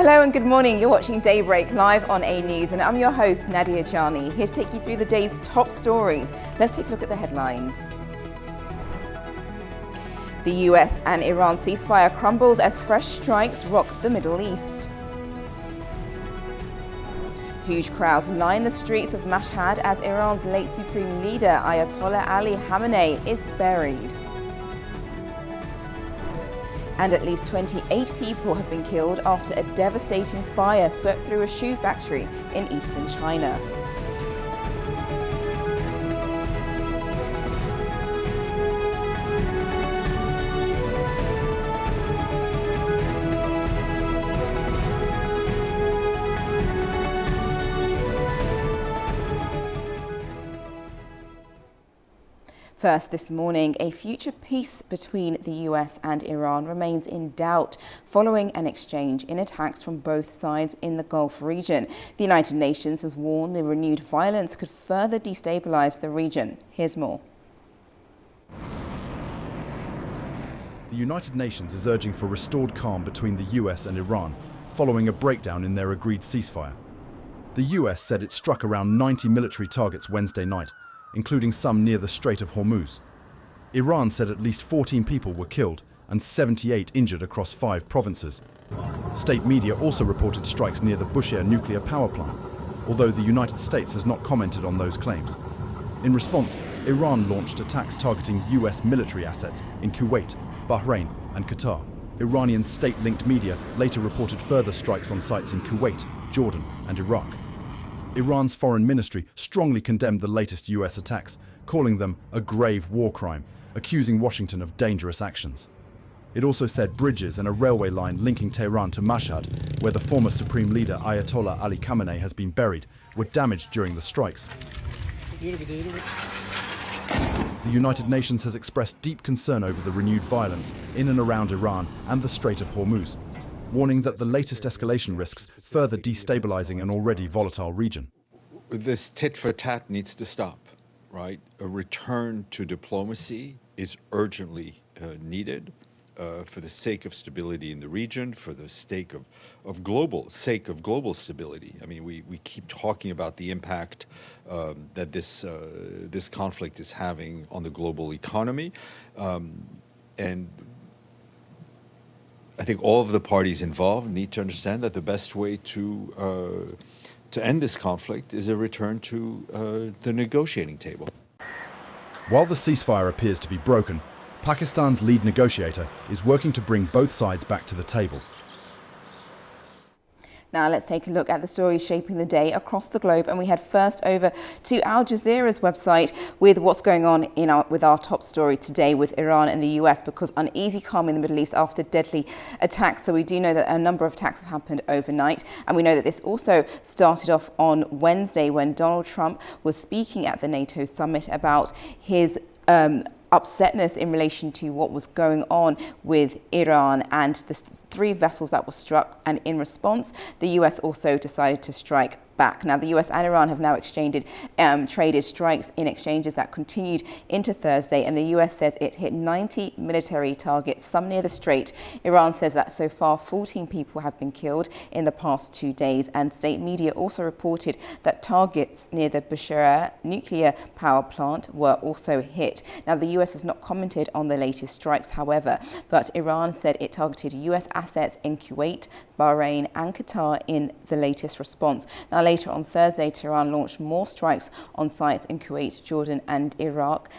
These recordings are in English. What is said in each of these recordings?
Hello and good morning. You're watching Daybreak live on A News and I'm your host Nadia Jani, here to take you through the day's top stories. Let's take a look at the headlines. The US and Iran ceasefire crumbles as fresh strikes rock the Middle East. Huge crowds line the streets of Mashhad as Iran's late supreme leader Ayatollah Ali Khamenei is buried. And at least 28 people have been killed after a devastating fire swept through a shoe factory in eastern China. First this morning, a future peace between the US and Iran remains in doubt following an exchange in attacks from both sides in the Gulf region. The United Nations has warned the renewed violence could further destabilize the region. Here's more. The United Nations is urging for restored calm between the US and Iran following a breakdown in their agreed ceasefire. The US said it struck around 90 military targets Wednesday night, including some near the Strait of Hormuz. Iran said at least 14 people were killed and 78 injured across 5 provinces. State media also reported strikes near the Bushehr nuclear power plant, although the United States has not commented on those claims. In response, Iran launched attacks targeting US military assets in Kuwait, Bahrain and Qatar. Iranian state-linked media later reported further strikes on sites in Kuwait, Jordan and Iraq. Iran's foreign ministry strongly condemned the latest US attacks, calling them a grave war crime, accusing Washington of dangerous actions. It also said bridges and a railway line linking Tehran to Mashhad, where the former supreme leader Ayatollah Ali Khamenei has been buried, were damaged during the strikes. The United Nations has expressed deep concern over the renewed violence in and around Iran and the Strait of Hormuz, warning that the latest escalation risks further destabilizing an already volatile region. This tit-for-tat needs to stop, right? A return to diplomacy is urgently needed for the sake of stability in the region, for the sake of global stability. I mean, we keep talking about the impact that this conflict is having on the global economy, and I think all of the parties involved need to understand that the best way to end this conflict is a return to the negotiating table. While the ceasefire appears to be broken, Pakistan's lead negotiator is working to bring both sides back to the table. Now let's take a look at the stories shaping the day across the globe, and we head first over to Al Jazeera's website with what's going on with our top story today with Iran and the US, because uneasy calm in the Middle East after deadly attacks. So we do know that a number of attacks have happened overnight, and we know that this also started off on Wednesday when Donald Trump was speaking at the NATO summit about his upsetness in relation to what was going on with Iran and the 3 vessels that were struck, and in response the US also decided to strike back. Now the US and Iran have now traded strikes in exchanges that continued into Thursday, and the US says it hit 90 military targets, some near the Strait. Iran says that so far 14 people have been killed in the past 2 days, and state media also reported that targets near the Bushehr nuclear power plant were also hit. Now the US has not commented on the latest strikes, however, but Iran said it targeted US assets in Kuwait, Bahrain and Qatar in the latest response. Now later on Thursday, Tehran launched more strikes on sites in Kuwait, Jordan and Iraq,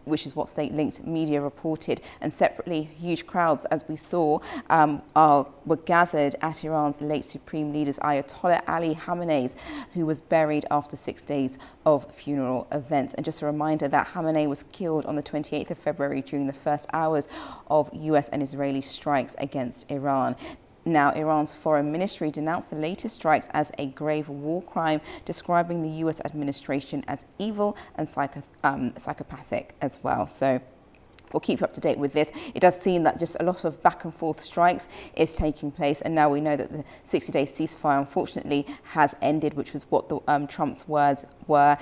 which is what state-linked media reported. And separately, huge crowds, as we saw, were gathered at Iran's late supreme leader's Ayatollah Ali Khamenei, who was buried after 6 days of funeral events. And just a reminder that Khamenei was killed on the 28th of February during the first hours of US and Israeli strikes against Iran. Now, Iran's foreign ministry denounced the latest strikes as a grave war crime, describing the US administration as evil and psychopathic as well. So we'll keep you up to date with this. It does seem that just a lot of back and forth strikes is taking place, and now we know that the 60-day ceasefire unfortunately has ended, which was what Trump's words were.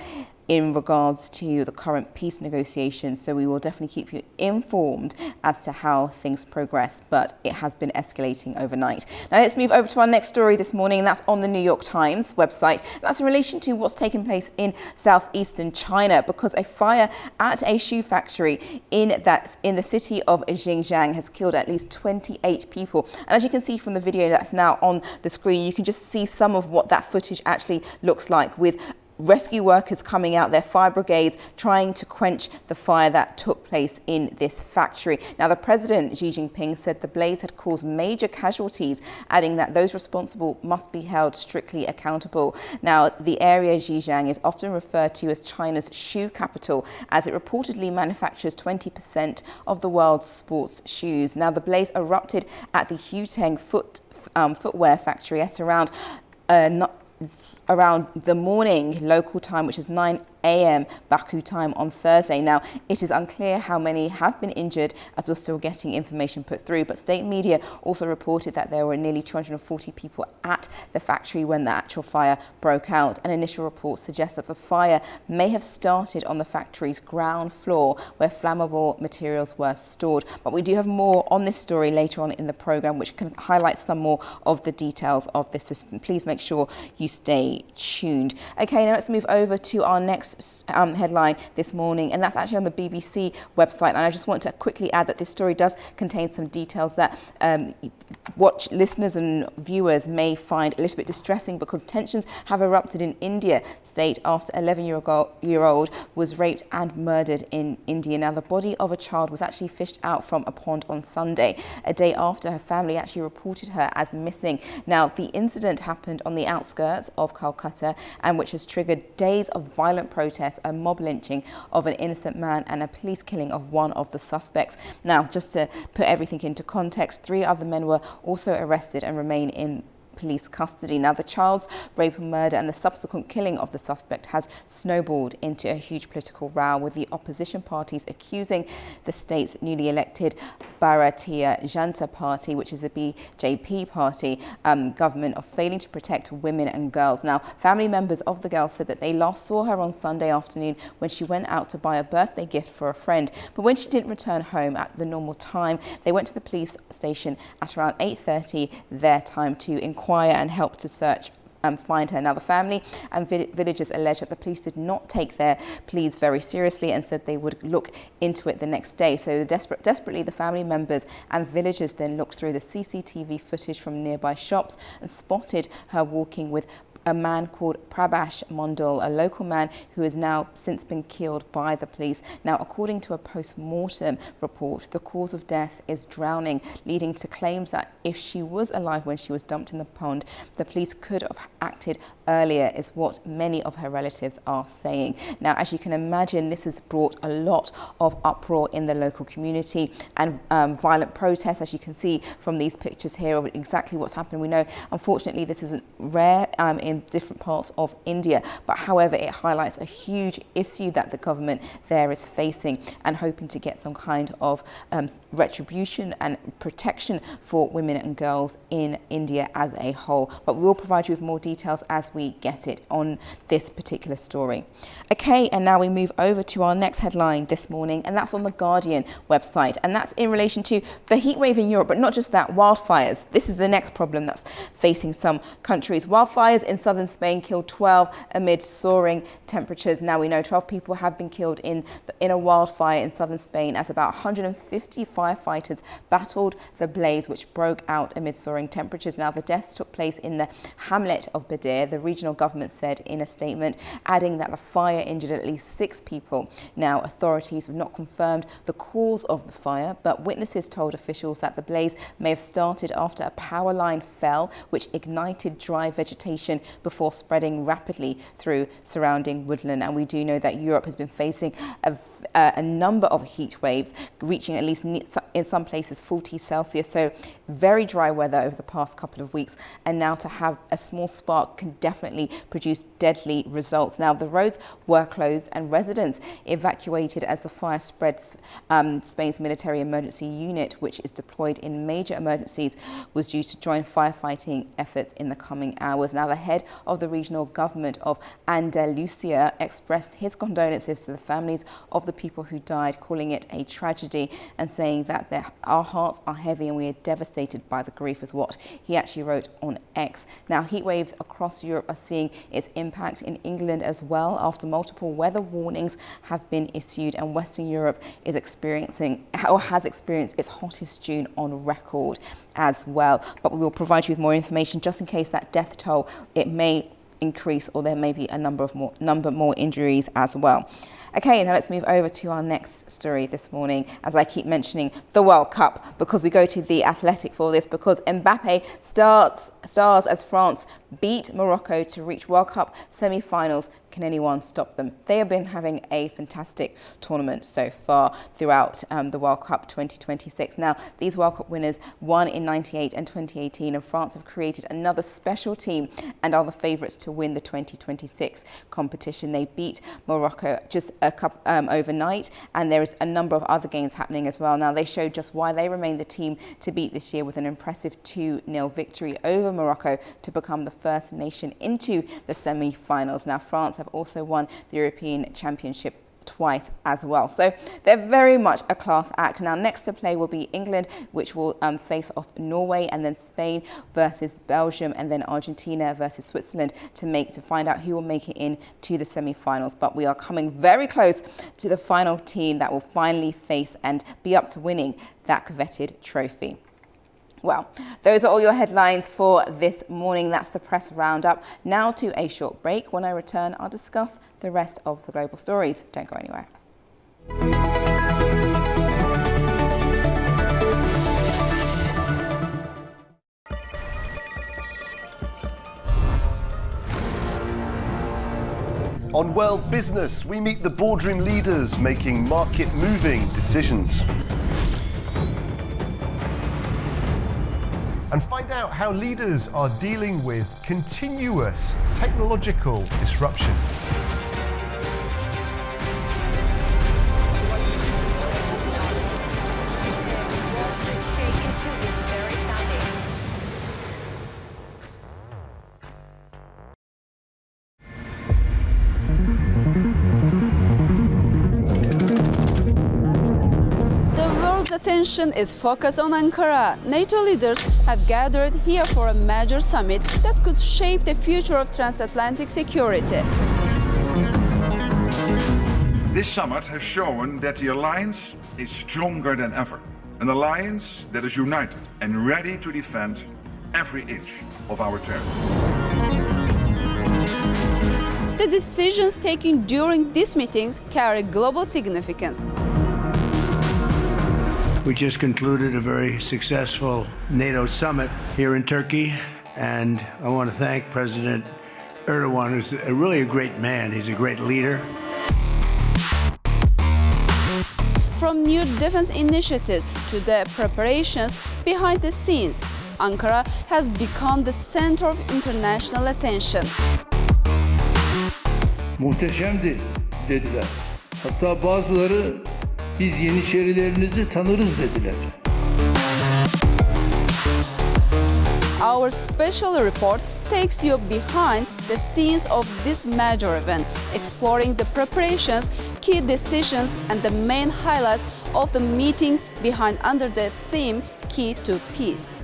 in regards to the current peace negotiations. So we will definitely keep you informed as to how things progress, but it has been escalating overnight. Now let's move over to our next story this morning, and that's on the New York Times website. That's in relation to what's taken place in southeastern China, because a fire at a shoe factory in the city of Xinjiang has killed at least 28 people. And as you can see from the video that's now on the screen, you can just see some of what that footage actually looks like, with rescue workers coming out, their fire brigades trying to quench the fire that took place in this factory. Now, the president, Xi Jinping, said the blaze had caused major casualties, adding that those responsible must be held strictly accountable. Now, the area Xinjiang is often referred to as China's shoe capital, as it reportedly manufactures 20% of the world's sports shoes. Now, the blaze erupted at the Huteng footwear factory at around the morning local time, which is 9 a.m. Baku time on Thursday. Now, it is unclear how many have been injured, as we're still getting information put through, but state media also reported that there were nearly 240 people at the factory when the actual fire broke out. An initial report suggests that the fire may have started on the factory's ground floor, where flammable materials were stored. But we do have more on this story later on in the program, which can highlight some more of the details of this. So please make sure you stay tuned. Okay, now let's move over to our next headline this morning, and that's actually on the BBC website. And I just want to quickly add that this story does contain some details that listeners and viewers may find a little bit distressing, because tensions have erupted in India state after an 11-year-old was raped and murdered in India. Now, the body of a child was actually fished out from a pond on Sunday, a day after her family actually reported her as missing. Now, the incident happened on the outskirts of Calcutta, and which has triggered days of violent protests, a mob lynching of an innocent man, and a police killing of one of the suspects. Now, just to put everything into context, 3 other men were also arrested and remain in police custody. Now, the child's rape and murder and the subsequent killing of the suspect has snowballed into a huge political row, with the opposition parties accusing the state's newly elected Bharatiya Janata Party, which is the BJP party, government, of failing to protect women and girls. Now, family members of the girl said that they last saw her on Sunday afternoon when she went out to buy a birthday gift for a friend. But when she didn't return home at the normal time, they went to the police station at around 8:30 their time to inquire and help to search and find her. Now, the family and villagers allege that the police did not take their pleas very seriously and said they would look into it the next day. So desperately, the family members and villagers then looked through the CCTV footage from nearby shops and spotted her walking with a man called Prabhash Mondal, a local man who has now since been killed by the police. Now, according to a post-mortem report, the cause of death is drowning, leading to claims that if she was alive when she was dumped in the pond, the police could have acted earlier, is what many of her relatives are saying. Now, as you can imagine, this has brought a lot of uproar in the local community and violent protests, as you can see from these pictures here of exactly what's happened. We know, unfortunately, this isn't rare in different parts of India, but however, it highlights a huge issue that the government there is facing and hoping to get some kind of retribution and protection for women and girls in India as a whole. But we will provide you with more details as we get it on this particular story. Okay, and now we move over to our next headline this morning, and that's on the Guardian website, and that's in relation to the heat wave in Europe, but not just that, wildfires. This is the next problem that's facing some countries. Wildfires in southern Spain killed 12 amid soaring temperatures. Now, we know 12 people have been killed in a wildfire in southern Spain as about 150 firefighters battled the blaze, which broke out amid soaring temperatures. Now, the deaths took place in the hamlet of Badir, the regional government said in a statement, adding that the fire injured at least 6 people. Now, authorities have not confirmed the cause of the fire, but witnesses told officials that the blaze may have started after a power line fell, which ignited dry vegetation before spreading rapidly through surrounding woodland. And we do know that Europe has been facing a number of heat waves, reaching at least in some places 40 Celsius. So very dry weather over the past couple of weeks. And now to have a small spark can definitely produce deadly results. Now, the roads were closed and residents evacuated as the fire spread. Spain's military emergency unit, which is deployed in major emergencies, was due to join firefighting efforts in the coming hours. Now, the head of the regional government of Andalusia, expressed his condolences to the families of the people who died, calling it a tragedy and saying that our hearts are heavy and we are devastated by the grief, is what he actually wrote on X. Now, heat waves across Europe are seeing its impact in England as well, after multiple weather warnings have been issued, and Western Europe is experiencing or has experienced its hottest June on record as well. But we will provide you with more information just in case that death toll, it may increase, or there may be a number more injuries as well. Okay, now let's move over to our next story this morning. As I keep mentioning, the World Cup, because we go to The Athletic for this, because Mbappe stars as France beat Morocco to reach World Cup semi-finals. Can anyone stop them? They have been having a fantastic tournament so far throughout the World Cup 2026. Now, these World Cup winners won in 98 and 2018, and France have created another special team and are the favourites to win the 2026 competition. They beat Morocco just overnight, and there is a number of other games happening as well. Now, they showed just why they remain the team to beat this year with an impressive 2-0 victory over Morocco to become the first nation into the semi-finals. Now, France have also won the European Championship twice as well. So they're very much a class act. Now, next to play will be England, which will face off Norway, and then Spain versus Belgium, and then Argentina versus Switzerland to find out who will make it into the semi-finals. But we are coming very close to the final team that will finally face and be up to winning that coveted trophy. Well, those are all your headlines for this morning. That's the press roundup. Now to a short break. When I return, I'll discuss the rest of the global stories. Don't go anywhere. On World Business, we meet the boardroom leaders making market-moving decisions. And find out how leaders are dealing with continuous technological disruption. Attention is focused on Ankara. NATO leaders have gathered here for a major summit that could shape the future of transatlantic security. This summit has shown that the alliance is stronger than ever. An alliance that is united and ready to defend every inch of our territory. The decisions taken during these meetings carry global significance. We just concluded a very successful NATO summit here in Turkey, and I want to thank President Erdogan, who's really a great man. He's a great leader. From new defense initiatives to the preparations behind the scenes, Ankara has become the center of international attention. Muhteşemdi dediler. Hatta bazıları biz Yeniçerilerinizi tanırız dediler. Our special report takes you behind the scenes of this major event, exploring the preparations, key decisions, and the main highlights of the meetings behind under the theme Key to Peace.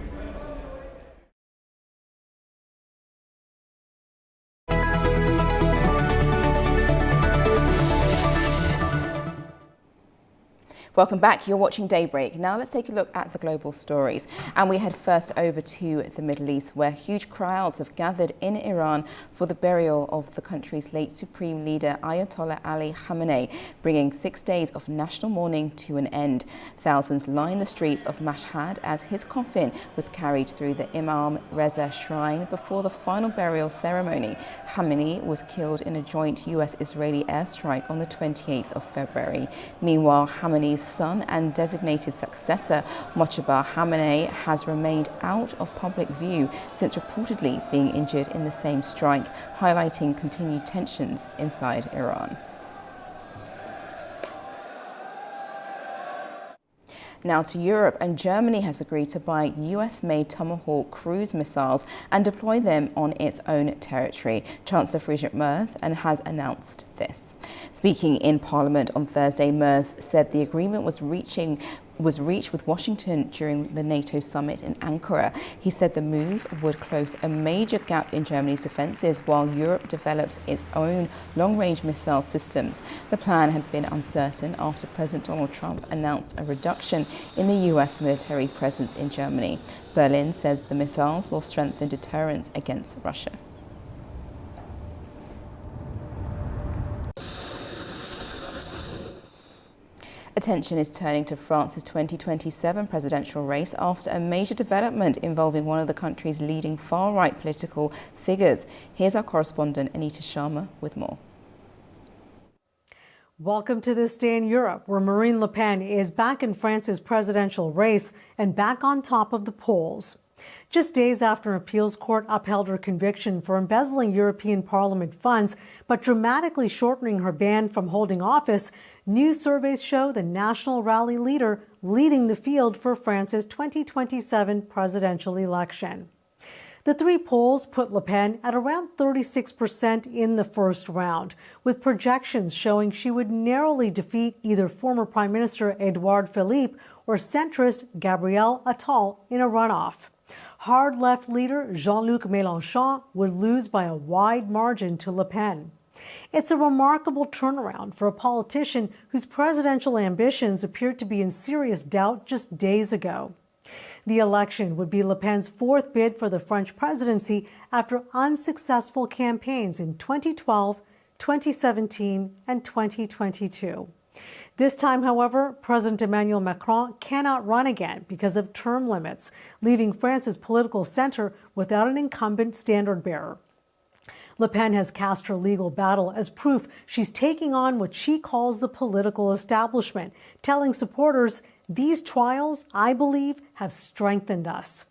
Welcome back. You're watching Daybreak. Now let's take a look at the global stories. And we head first over to the Middle East, where huge crowds have gathered in Iran for the burial of the country's late supreme leader, Ayatollah Ali Khamenei, bringing 6 days of national mourning to an end. Thousands line the streets of Mashhad as his coffin was carried through the Imam Reza shrine before the final burial ceremony. Khamenei was killed in a joint US-Israeli airstrike on the 28th of February. Meanwhile, Khamenei's son and designated successor, Mojtaba Khamenei, has remained out of public view since reportedly being injured in the same strike, highlighting continued tensions inside Iran. Now to Europe, and Germany has agreed to buy US-made Tomahawk cruise missiles and deploy them on its own territory. Chancellor Friedrich Merz has announced this. Speaking in Parliament on Thursday, Merz said the agreement was reached with Washington during the NATO summit in Ankara. He said the move would close a major gap in Germany's defences while Europe develops its own long-range missile systems. The plan had been uncertain after President Donald Trump announced a reduction in the US military presence in Germany. Berlin says the missiles will strengthen deterrence against Russia. Attention is turning to France's 2027 presidential race after a major development involving one of the country's leading far-right political figures. Here's our correspondent Anita Sharma with more. Welcome to This Day in Europe, where Marine Le Pen is back in France's presidential race and back on top of the polls. Just days after an appeals court upheld her conviction for embezzling European Parliament funds, but dramatically shortening her ban from holding office, new surveys show the National Rally leader leading the field for France's 2027 presidential election. The three polls put Le Pen at around 36% in the first round, with projections showing she would narrowly defeat either former Prime Minister Edouard Philippe or centrist Gabriel Attal in a runoff. Hard left leader Jean-Luc Mélenchon would lose by a wide margin to Le Pen. It's a remarkable turnaround for a politician whose presidential ambitions appeared to be in serious doubt just days ago. The election would be Le Pen's fourth bid for the French presidency after unsuccessful campaigns in 2012, 2017, and 2022. This time, however, President Emmanuel Macron cannot run again because of term limits, leaving France's political center without an incumbent standard-bearer. Le Pen has cast her legal battle as proof she's taking on what she calls the political establishment, telling supporters, "These trials, I believe, have strengthened us."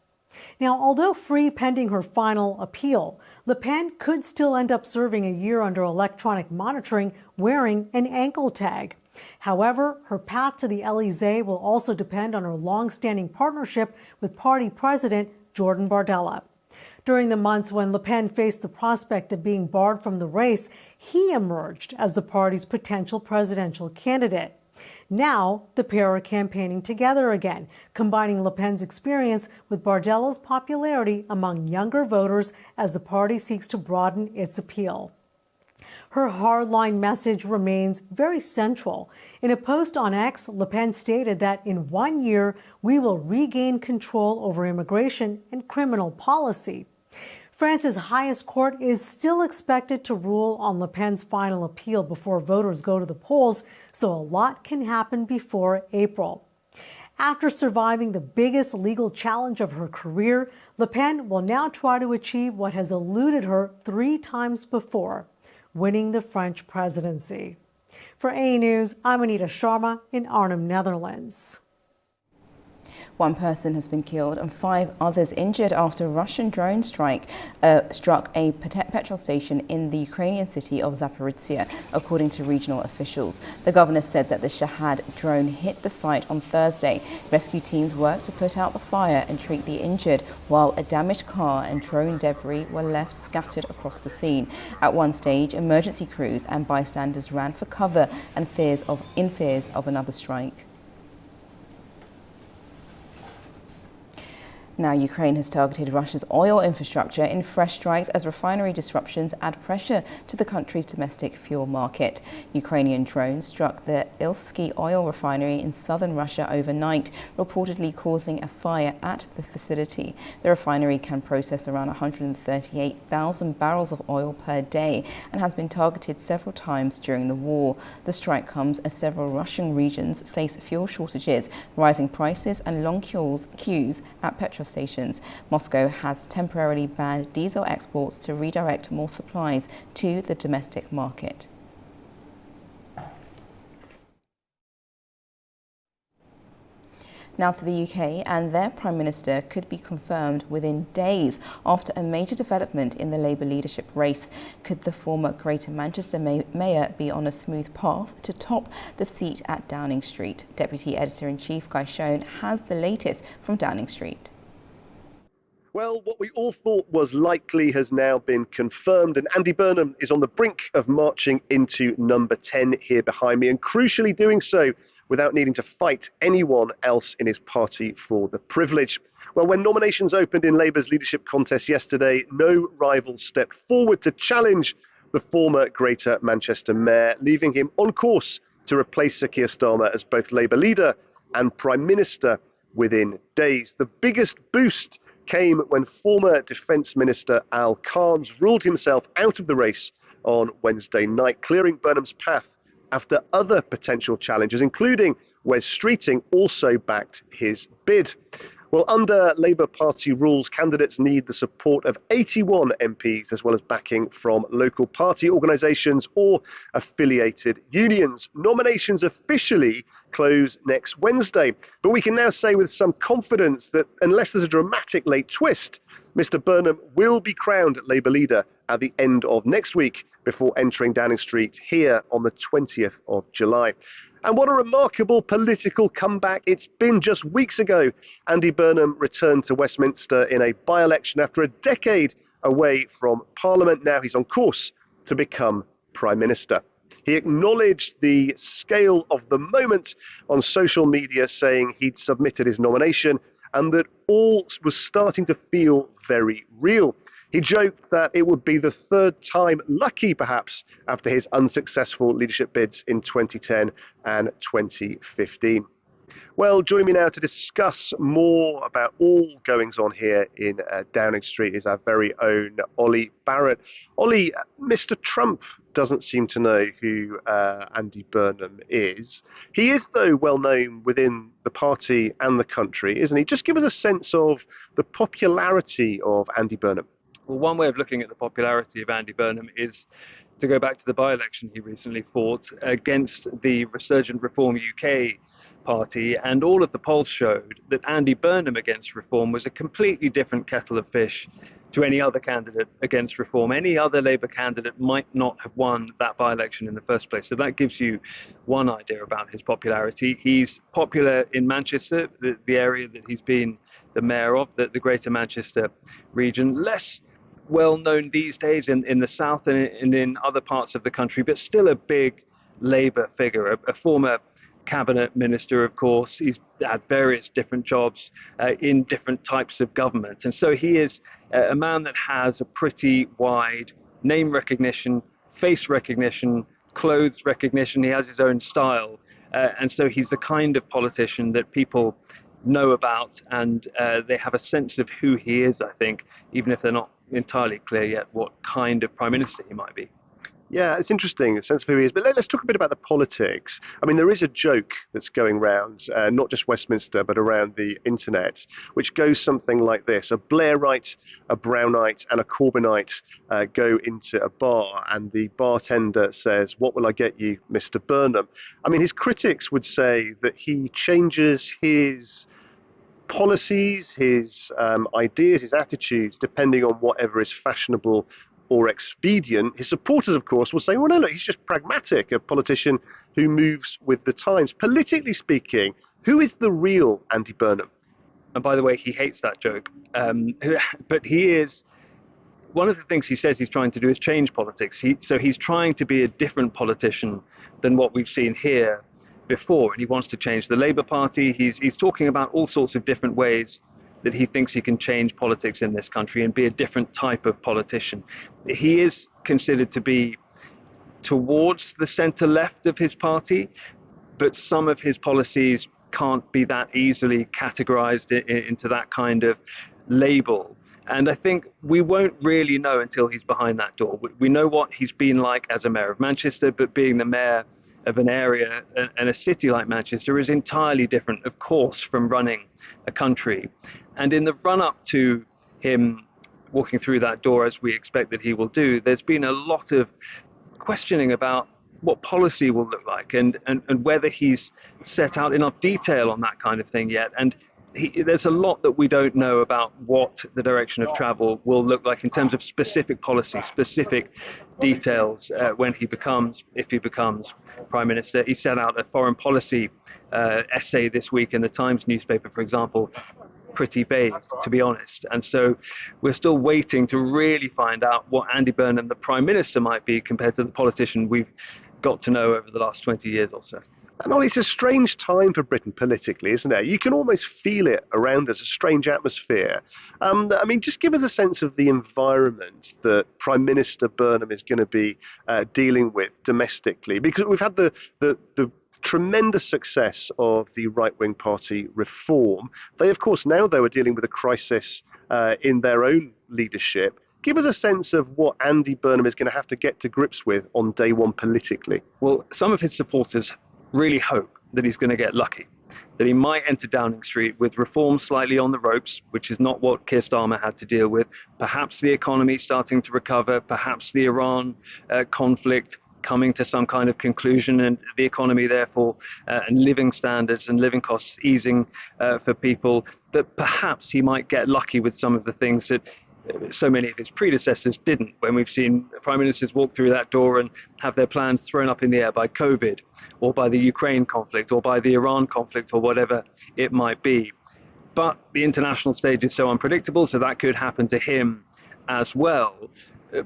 Now, although free pending her final appeal, Le Pen could still end up serving a year under electronic monitoring wearing an ankle tag. However, her path to the Élysée will also depend on her long-standing partnership with party president Jordan Bardella. During the months when Le Pen faced the prospect of being barred from the race, he emerged as the party's potential presidential candidate. Now, the pair are campaigning together again, combining Le Pen's experience with Bardella's popularity among younger voters as the party seeks to broaden its appeal. Her hardline message remains very central. In a post on X, Le Pen stated that in 1 year, we will regain control over immigration and criminal policy. France's highest court is still expected to rule on Le Pen's final appeal before voters go to the polls, so a lot can happen before April. After surviving the biggest legal challenge of her career, Le Pen will now try to achieve what has eluded her 3 times before: winning the French presidency. For A News, I'm Anita Sharma in Arnhem, Netherlands. 1 person has been killed and 5 others injured after a Russian drone strike struck a petrol station in the Ukrainian city of Zaporizhzhia, according to regional officials. The governor said that the Shahad drone hit the site on Thursday. Rescue teams worked to put out the fire and treat the injured, while a damaged car and drone debris were left scattered across the scene. At one stage, emergency crews and bystanders ran for cover and fears of another strike. Now, Ukraine has targeted Russia's oil infrastructure in fresh strikes as refinery disruptions add pressure to the country's domestic fuel market. Ukrainian drones struck the Ilsky oil refinery in southern Russia overnight, reportedly causing a fire at the facility. The refinery can process around 138,000 barrels of oil per day and has been targeted several times during the war. The strike comes as several Russian regions face fuel shortages, rising prices and long queues at petrol stations. Moscow has temporarily banned diesel exports to redirect more supplies to the domestic market. Now to the UK, and their Prime Minister could be confirmed within days after a major development in the Labour leadership race. Could the former Greater Manchester Mayor be on a smooth path to top the seat at Downing Street? Deputy Editor-in-Chief Guy Shone has the latest from Downing Street. Well, what we all thought was likely has now been confirmed, and Andy Burnham is on the brink of marching into number 10 here behind me, and crucially doing so without needing to fight anyone else in his party for the privilege. Well, when nominations opened in Labour's leadership contest yesterday, no rival stepped forward to challenge the former Greater Manchester Mayor, leaving him on course to replace Sir Keir Starmer as both Labour leader and Prime Minister within days. The biggest boost came when former Defence Minister Al Carnes ruled himself out of the race on Wednesday night, clearing Burnham's path after other potential challengers, including Wes Streeting, also backed his bid. Well, under Labour Party rules, candidates need the support of 81 MPs, as well as backing from local party organisations or affiliated unions. Nominations officially close next Wednesday, but we can now say with some confidence that unless there's a dramatic late twist, Mr Burnham will be crowned Labour leader at the end of next week before entering Downing Street here on the 20th of July. And what a remarkable political comeback it's been. Just weeks ago, Andy Burnham returned to Westminster in a by-election after a decade away from Parliament. Now he's on course to become Prime Minister. He acknowledged the scale of the moment on social media, saying he'd submitted his nomination and that all was starting to feel very real. He joked that it would be the third time lucky, perhaps, after his unsuccessful leadership bids in 2010 and 2015. Well, joining me now to discuss more about all goings on here in Downing Street is our very own Ollie Barrett. Ollie, Mr. Trump doesn't seem to know who Andy Burnham is. He is, though, well known within the party and the country, isn't he? Just give us a sense of the popularity of Andy Burnham. Well, one way of looking at the popularity of Andy Burnham is to go back to the by-election he recently fought against the resurgent Reform UK party, and all of the polls showed that Andy Burnham against Reform was a completely different kettle of fish to any other candidate against Reform. Any other Labour candidate might not have won that by-election in the first place. So that gives you one idea about his popularity. He's popular in Manchester, the area that he's been the mayor of, the Greater Manchester region. Less well known these days in the south and in other parts of the country, but still a big Labour figure, a former cabinet minister, of course. He's had various different jobs in different types of government. And so he is a man that has a pretty wide name recognition, face recognition, clothes recognition. He has his own style. And so he's the kind of politician that people know about, and they have a sense of who he is, I think, even if they're not entirely clear yet what kind of prime minister he might be. Yeah, it's interesting, a sense of who he is. But let's talk a bit about the politics. I mean, there is a joke that's going around, not just Westminster, but around the internet, which goes something like this. A Blairite, a Brownite, and a Corbynite go into a bar, and the bartender says, "What will I get you, Mr. Burnham?" I mean, his critics would say that he changes his policies, his ideas, his attitudes, depending on whatever is fashionable or expedient. His supporters, of course, will say, well, no, he's just pragmatic, a politician who moves with the times. Politically speaking, who is the real Andy Burnham? And by the way, he hates that joke. But he is, one of the things he says he's trying to do is change politics. So he's trying to be a different politician than what we've seen here before. And he wants to change the Labour Party. He's talking about all sorts of different ways that he thinks he can change politics in this country and be a different type of politician. He is considered to be towards the centre left of his party, but some of his policies can't be that easily categorised into that kind of label. And I think we won't really know until he's behind that door. We know what he's been like as a mayor of Manchester, but being the mayor of an area and a city like Manchester is entirely different, of course, from running a country. And in the run-up to him walking through that door, as we expect that he will do, there's been a lot of questioning about what policy will look like, and whether he's set out enough detail on that kind of thing yet. And there's a lot that we don't know about what the direction of travel will look like in terms of specific policy, specific details when he becomes, if he becomes Prime Minister. He set out a foreign policy essay this week in the Times newspaper, for example, pretty vague, to be honest. And so we're still waiting to really find out what Andy Burnham, the Prime Minister, might be compared to the politician we've got to know over the last 20 years or so. And Ollie, it's a strange time for Britain politically, isn't it? You can almost feel it around us, a strange atmosphere. I mean, just give us a sense of the environment that Prime Minister Burnham is going to be dealing with domestically, because we've had the tremendous success of the right-wing party Reform. They, of course, now they were dealing with a crisis in their own leadership. Give us a sense of what Andy Burnham is going to have to get to grips with on day one politically. Well, some of his supporters really hope that he's going to get lucky, that he might enter Downing Street with Reform slightly on the ropes, which is not what Keir Starmer had to deal with, perhaps the economy starting to recover, perhaps the Iran conflict coming to some kind of conclusion, and the economy therefore and living standards and living costs easing for people, that perhaps he might get lucky with some of the things that so many of his predecessors didn't, when we've seen prime ministers walk through that door and have their plans thrown up in the air by COVID or by the Ukraine conflict or by the Iran conflict or whatever it might be. But the international stage is so unpredictable, so that could happen to him as well.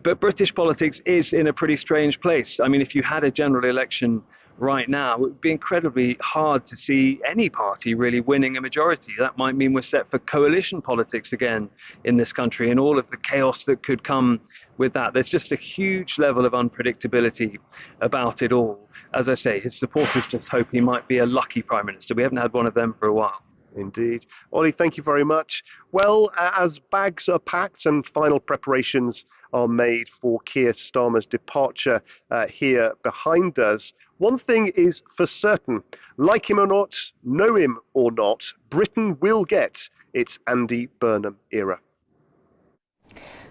But British politics is in a pretty strange place. I mean, if you had a general election right now, it would be incredibly hard to see any party really winning a majority. That might mean we're set for coalition politics again in this country, and all of the chaos that could come with that. There's just a huge level of unpredictability about it all. As I say, his supporters just hope he might be a lucky prime minister. We haven't had one of them for a while. Indeed. Ollie, thank you very much. Well, as bags are packed and final preparations are made for Keir Starmer's departure here behind us, one thing is for certain: like him or not, know him or not, Britain will get its Andy Burnham era.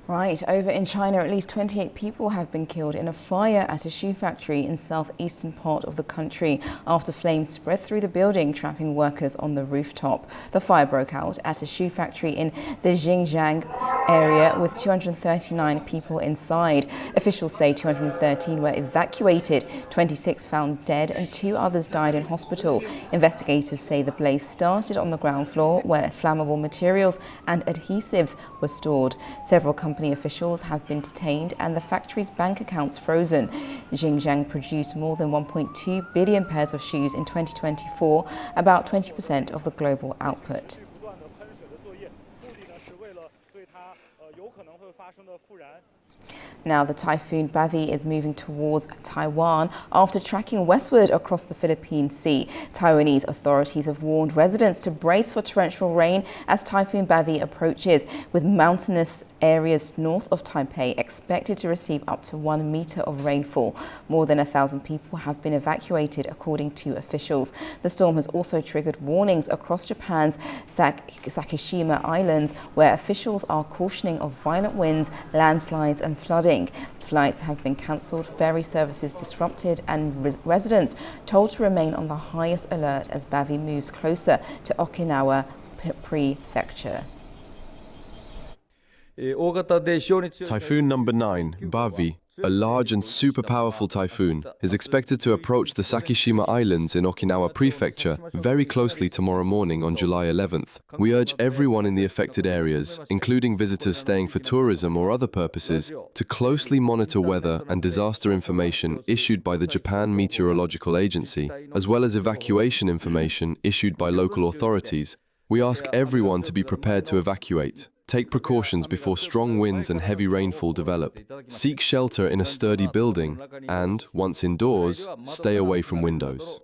Right, over in China, at least 28 people have been killed in a fire at a shoe factory in southeastern part of the country after flames spread through the building, trapping workers on the rooftop. The fire broke out at a shoe factory in the Xinjiang area with 239 people inside. Officials say 213 were evacuated, 26 found dead and 2 others died in hospital. Investigators say the blaze started on the ground floor where flammable materials and adhesives were stored. Several company officials have been detained and the factory's bank accounts frozen. Xinjiang produced more than 1.2 billion pairs of shoes in 2024, about 20% of the global output. Now, the typhoon Bavi is moving towards Taiwan after tracking westward across the Philippine Sea. Taiwanese authorities have warned residents to brace for torrential rain as Typhoon Bavi approaches, with mountainous areas north of Taipei expected to receive up to 1 meter of rainfall. More than 1,000 people have been evacuated, according to officials. The storm has also triggered warnings across Japan's Sakishima Islands, where officials are cautioning of violent winds, landslides and flooding. Flights have been cancelled, ferry services disrupted, and residents told to remain on the highest alert as Bavi moves closer to Okinawa Prefecture. Typhoon number 9, Bavi, a large and super powerful typhoon, is expected to approach the Sakishima Islands in Okinawa Prefecture very closely tomorrow morning on July 11th. We urge everyone in the affected areas, including visitors staying for tourism or other purposes, to closely monitor weather and disaster information issued by the Japan Meteorological Agency, as well as evacuation information issued by local authorities. We ask everyone to be prepared to evacuate. Take precautions before strong winds and heavy rainfall develop. Seek shelter in a sturdy building and, once indoors, stay away from windows.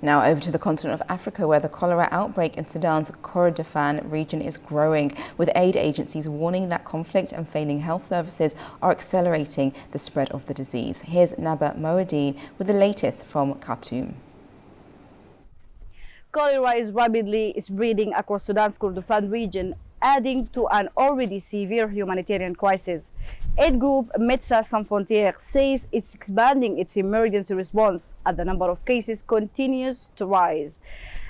Now over to the continent of Africa, where the cholera outbreak in Sudan's Kordofan region is growing, with aid agencies warning that conflict and failing health services are accelerating the spread of the disease. Here's Naba Moeddin with the latest from Khartoum. Cholera is rapidly spreading across Sudan's Kordofan region adding to an already severe humanitarian crisis. Aid group Médecins Sans Frontières says it's expanding its emergency response as the number of cases continues to rise.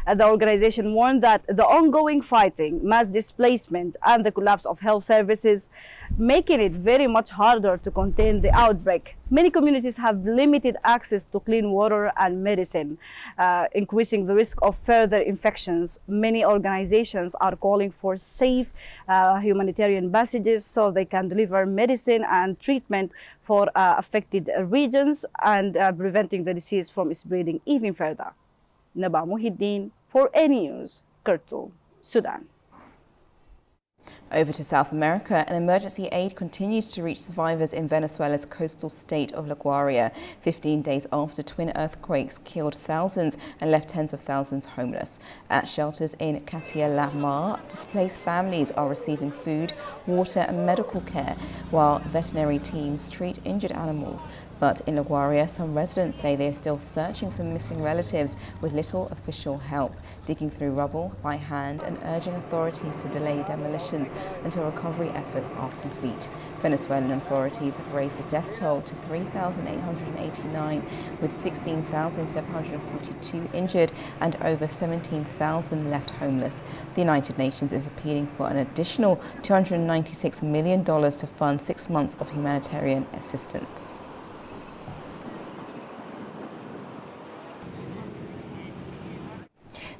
The organization warned that the ongoing fighting, mass displacement, and the collapse of health services, making it very much harder to contain the outbreak. Many communities have limited access to clean water and medicine, increasing the risk of further infections. Many organizations are calling for safe humanitarian passages so they can deliver medicine and treatment for affected regions and preventing the disease from spreading even further. Naba Muhiddin for A News, Khartoum, Sudan. Over to South America, and emergency aid continues to reach survivors in Venezuela's coastal state of La Guaira, 15 days after twin earthquakes killed thousands and left tens of thousands homeless. At shelters in Catia La Mar, displaced families are receiving food, water and medical care, while veterinary teams treat injured animals. But in La Guaira, some residents say they are still searching for missing relatives with little official help, digging through rubble by hand and urging authorities to delay demolitions until recovery efforts are complete. Venezuelan authorities have raised the death toll to 3,889, with 16,742 injured and over 17,000 left homeless. The United Nations is appealing for an additional $296 million to fund 6 months of humanitarian assistance.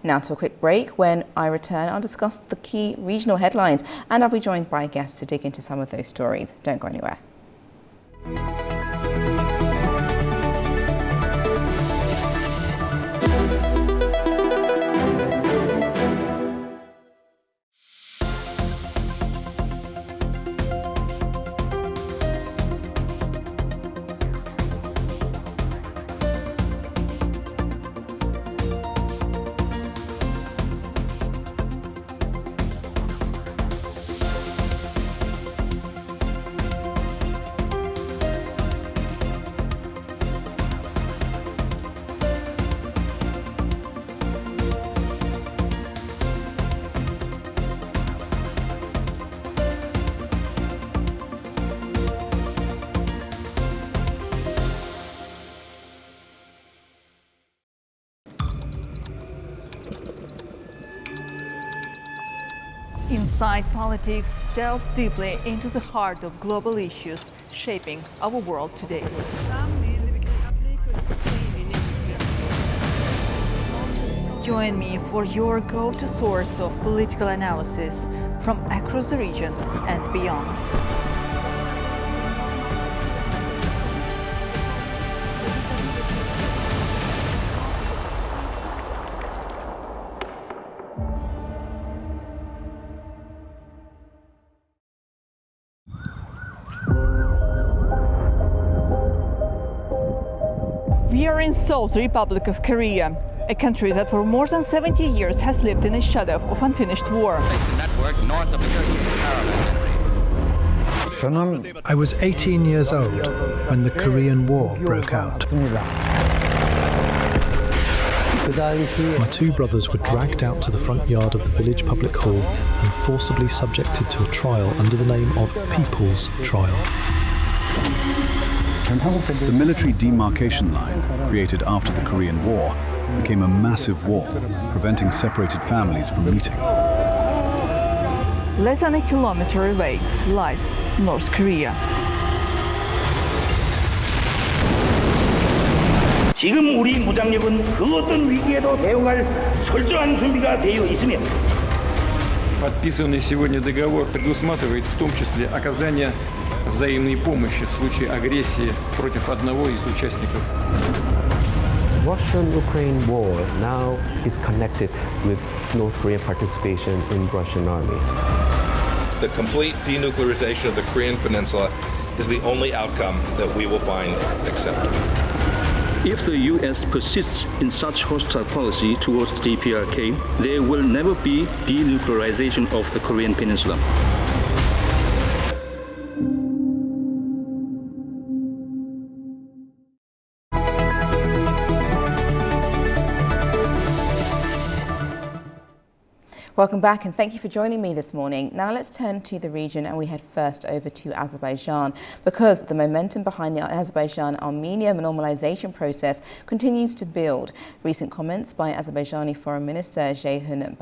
Now to a quick break. When I return, I'll discuss the key regional headlines and I'll be joined by guests to dig into some of those stories. Don't go anywhere. Inside Politics delves deeply into the heart of global issues shaping our world today. Join me for your go-to source of political analysis from across the region and beyond. We are in Seoul's Republic of Korea, a country that for more than 70 years has lived in the shadow of unfinished war. I was 18 years old when the Korean War broke out. My two brothers were dragged out to the front yard of the village public hall and forcibly subjected to a trial under the name of People's Trial. The military demarcation line, created after the Korean War, became a massive wall, preventing separated families from meeting. Less than a kilometer away lies North Korea. 지금 우리 무장력은 그 어떤 위기에도 대응할 철저한 준비가 되어 있으며 Подписанный сегодня договор предусматривает в том числе оказание взаимной помощи в случае агрессии против одного из участников. Russian-Ukraine war now is connected with North Korean participation in Russian army. The complete denuclearization of the Korean Peninsula is the only outcome that we will find acceptable. If the U.S. persists in such hostile policy towards the DPRK, there will never be denuclearization of the Korean Peninsula. Welcome back and thank you for joining me this morning. Now let's turn to the region and we head first over to Azerbaijan because the momentum behind the Azerbaijan-Armenia normalization process continues to build. Recent comments by Azerbaijani Foreign Minister Ceyhun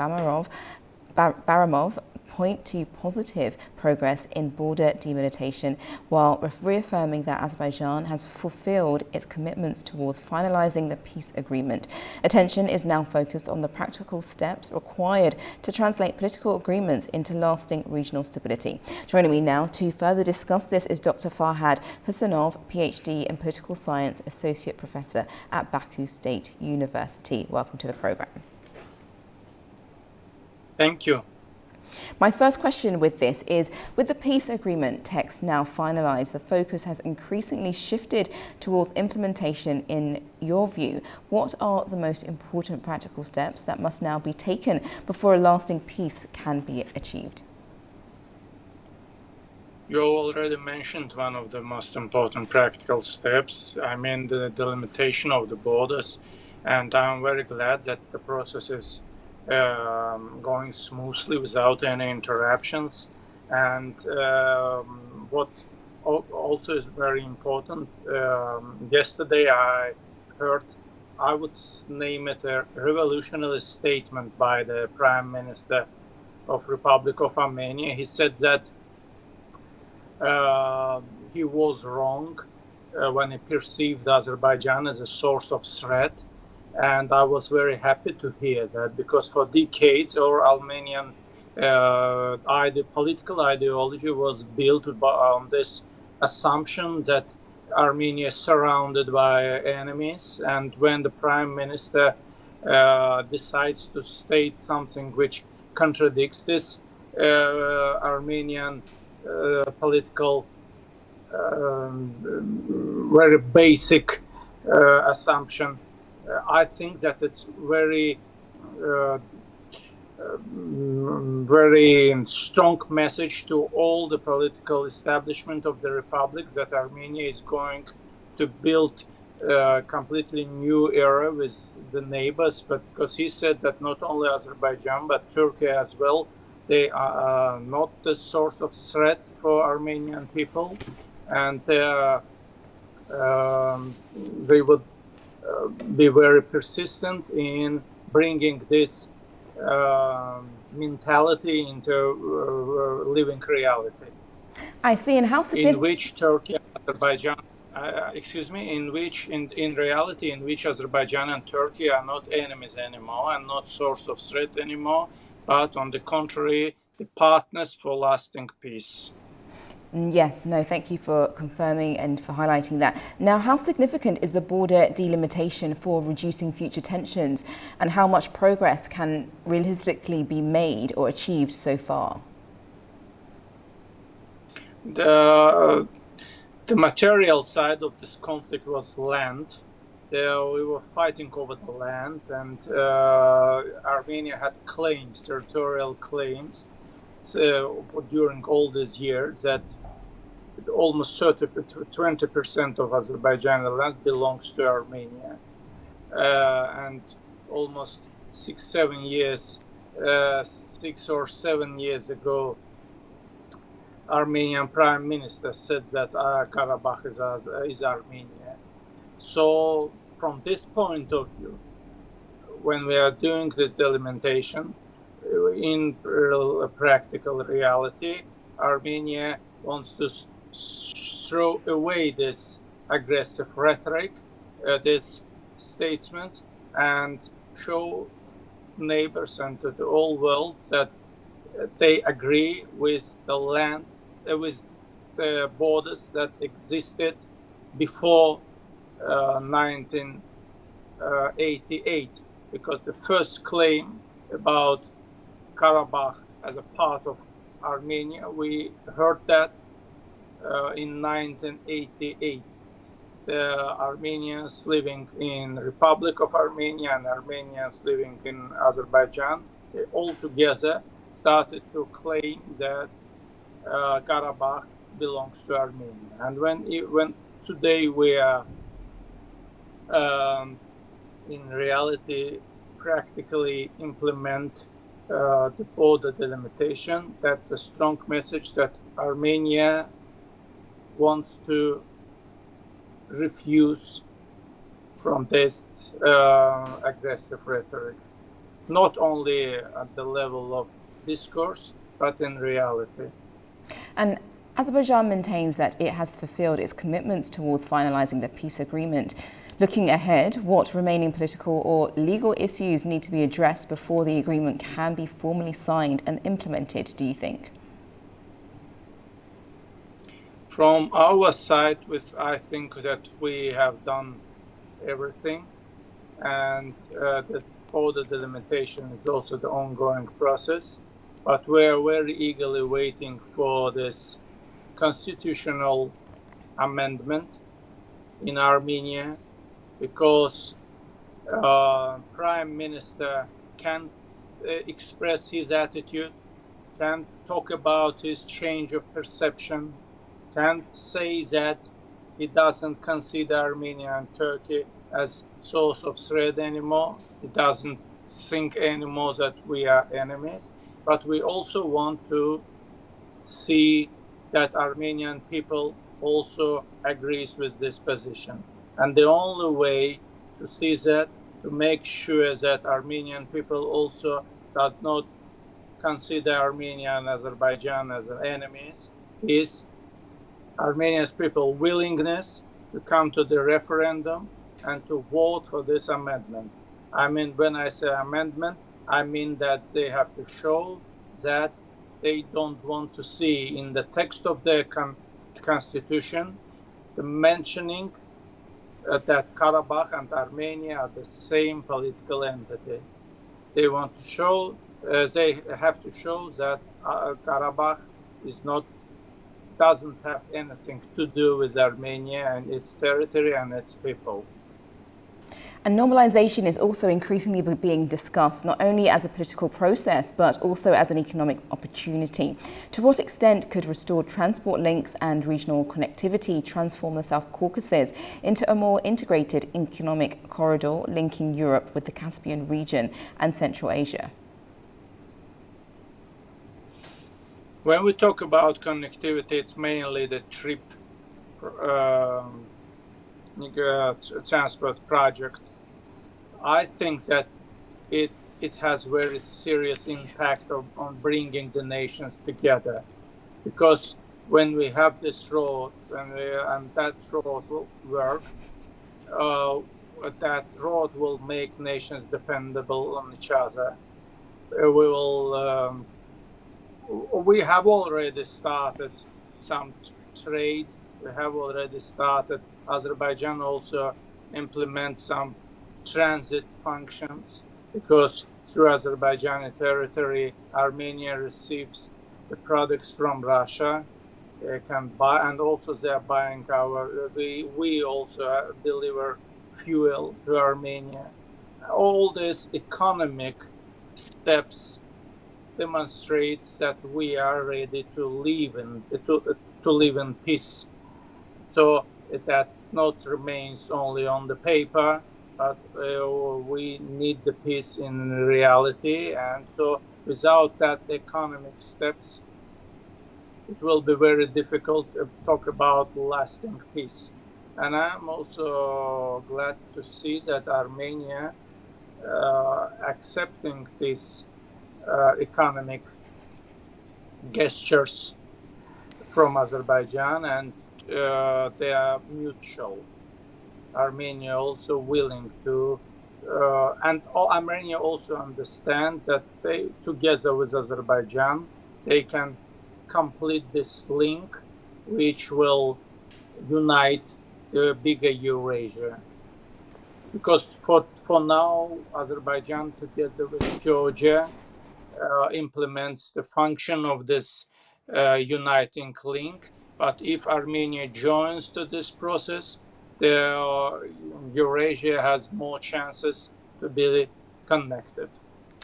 Baramov point to positive progress in border delimitation, while reaffirming that Azerbaijan has fulfilled its commitments towards finalizing the peace agreement. Attention is now focused on the practical steps required to translate political agreements into lasting regional stability. Joining me now to further discuss this is Dr. Farhad Husanov, PhD in Political Science, Associate Professor at Baku State University. Welcome to the program. Thank you. My first question with this is, with the peace agreement text now finalised, the focus has increasingly shifted towards implementation. In your view, what are the most important practical steps that must now be taken before a lasting peace can be achieved? You already mentioned one of the most important practical steps. I mean, the delimitation of the borders, and I'm very glad that the process is going smoothly without any interruptions. And what also is very important, yesterday I heard, I would name it a revolutionary statement by the Prime Minister of Republic of Armenia. He said that he was wrong when he perceived Azerbaijan as a source of threat. And I was very happy to hear that, because for decades our Armenian political ideology was built on this assumption that Armenia is surrounded by enemies, and when the Prime Minister decides to state something which contradicts this Armenian political very basic assumption, I think that it's very strong message to all the political establishment of the Republic that Armenia is going to build a completely new era with the neighbors. But because he said that not only Azerbaijan but Turkey as well, they are not the source of threat for Armenian people, and they would be very persistent in bringing this mentality into living reality. I see. And how significant? In which Turkey, Azerbaijan, in reality, in which Azerbaijan and Turkey are not enemies anymore and not source of threat anymore, but on the contrary, the partners for lasting peace. Yes, no, thank you for confirming and for highlighting that. Now, how significant is the border delimitation for reducing future tensions, and how much progress can realistically be made or achieved so far? The material side of this conflict was land. We were fighting over the land, and Armenia had claims, territorial claims, during all these years, that almost 20% of Azerbaijani land belongs to Armenia. And almost 6 or 7 years ago, Armenian Prime Minister said that Karabakh is Armenia. So from this point of view, when we are doing this delimitation, in practical reality, Armenia wants to throw away this aggressive rhetoric, these statements, and show neighbors and to the whole world that they agree with the lands, with the borders that existed before 1988, because the first claim about Karabakh as a part of Armenia, we heard that in 1988. The Armenians living in Republic of Armenia and Armenians living in Azerbaijan, they all together started to claim that Karabakh belongs to Armenia. And when today we are in reality practically implement the border delimitation. That's a strong message that Armenia wants to refuse from this aggressive rhetoric, not only at the level of discourse, but in reality. And Azerbaijan maintains that it has fulfilled its commitments towards finalizing the peace agreement. Looking ahead, what remaining political or legal issues need to be addressed before the agreement can be formally signed and implemented, do you think? From our side, I think that we have done everything, and the border delimitation is also the ongoing process, but we are very eagerly waiting for this constitutional amendment in Armenia, because Prime Minister can't express his attitude, can't talk about his change of perception, can't say that he doesn't consider Armenia and Turkey as source of threat anymore. He doesn't think anymore that we are enemies. But we also want to see that Armenian people also agrees with this position. And the only way to see that, to make sure that Armenian people also does not consider Armenia and Azerbaijan as enemies, is Armenia's people willingness to come to the referendum and to vote for this amendment. I mean, when I say amendment, I mean that they have to show that they don't want to see in the text of the constitution the mentioning that Karabakh and Armenia are the same political entity. They want to show, they have to show that Karabakh doesn't have anything to do with Armenia and its territory and its people. And normalization is also increasingly being discussed, not only as a political process, but also as an economic opportunity. To what extent could restored transport links and regional connectivity transform the South Caucasus into a more integrated economic corridor linking Europe with the Caspian region and Central Asia? When we talk about connectivity, it's mainly the trip transport project. I think that it has very serious impact on bringing the nations together, because when we have this road and that road will work, that road will make nations dependable on each other. We have already started some trade. We have already started. Azerbaijan also implements some transit functions, because through Azerbaijani territory, Armenia receives the products from Russia. They can buy, and also they are buying we also deliver fuel to Armenia. All these economic steps demonstrates that we are ready to live in peace. So that not remains only on the paper, but we need the peace in reality. And so without that economic steps, it will be very difficult to talk about lasting peace. And I'm also glad to see that Armenia accepting these economic gestures from Azerbaijan, and they are mutual. Armenia also willing to, and Armenia also understands that they, together with Azerbaijan, they can complete this link, which will unite the bigger Eurasia. Because for now, Azerbaijan, together with Georgia, implements the function of this uniting link. But if Armenia joins to this process, Eurasia has more chances to be connected.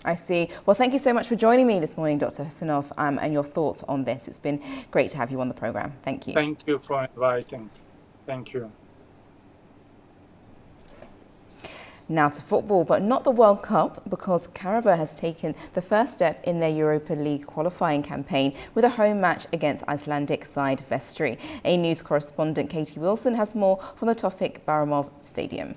I see. Well, thank you so much for joining me this morning, Dr. Husanov, and your thoughts on this. It's been great to have you on the programme. Thank you. Thank you for inviting. Thank you. Now to football, but not the World Cup, because Karabakh has taken the first step in their Europa League qualifying campaign with a home match against Icelandic side Vestri. A news correspondent, Katie Wilson, has more from the Tofik Baramov Stadium.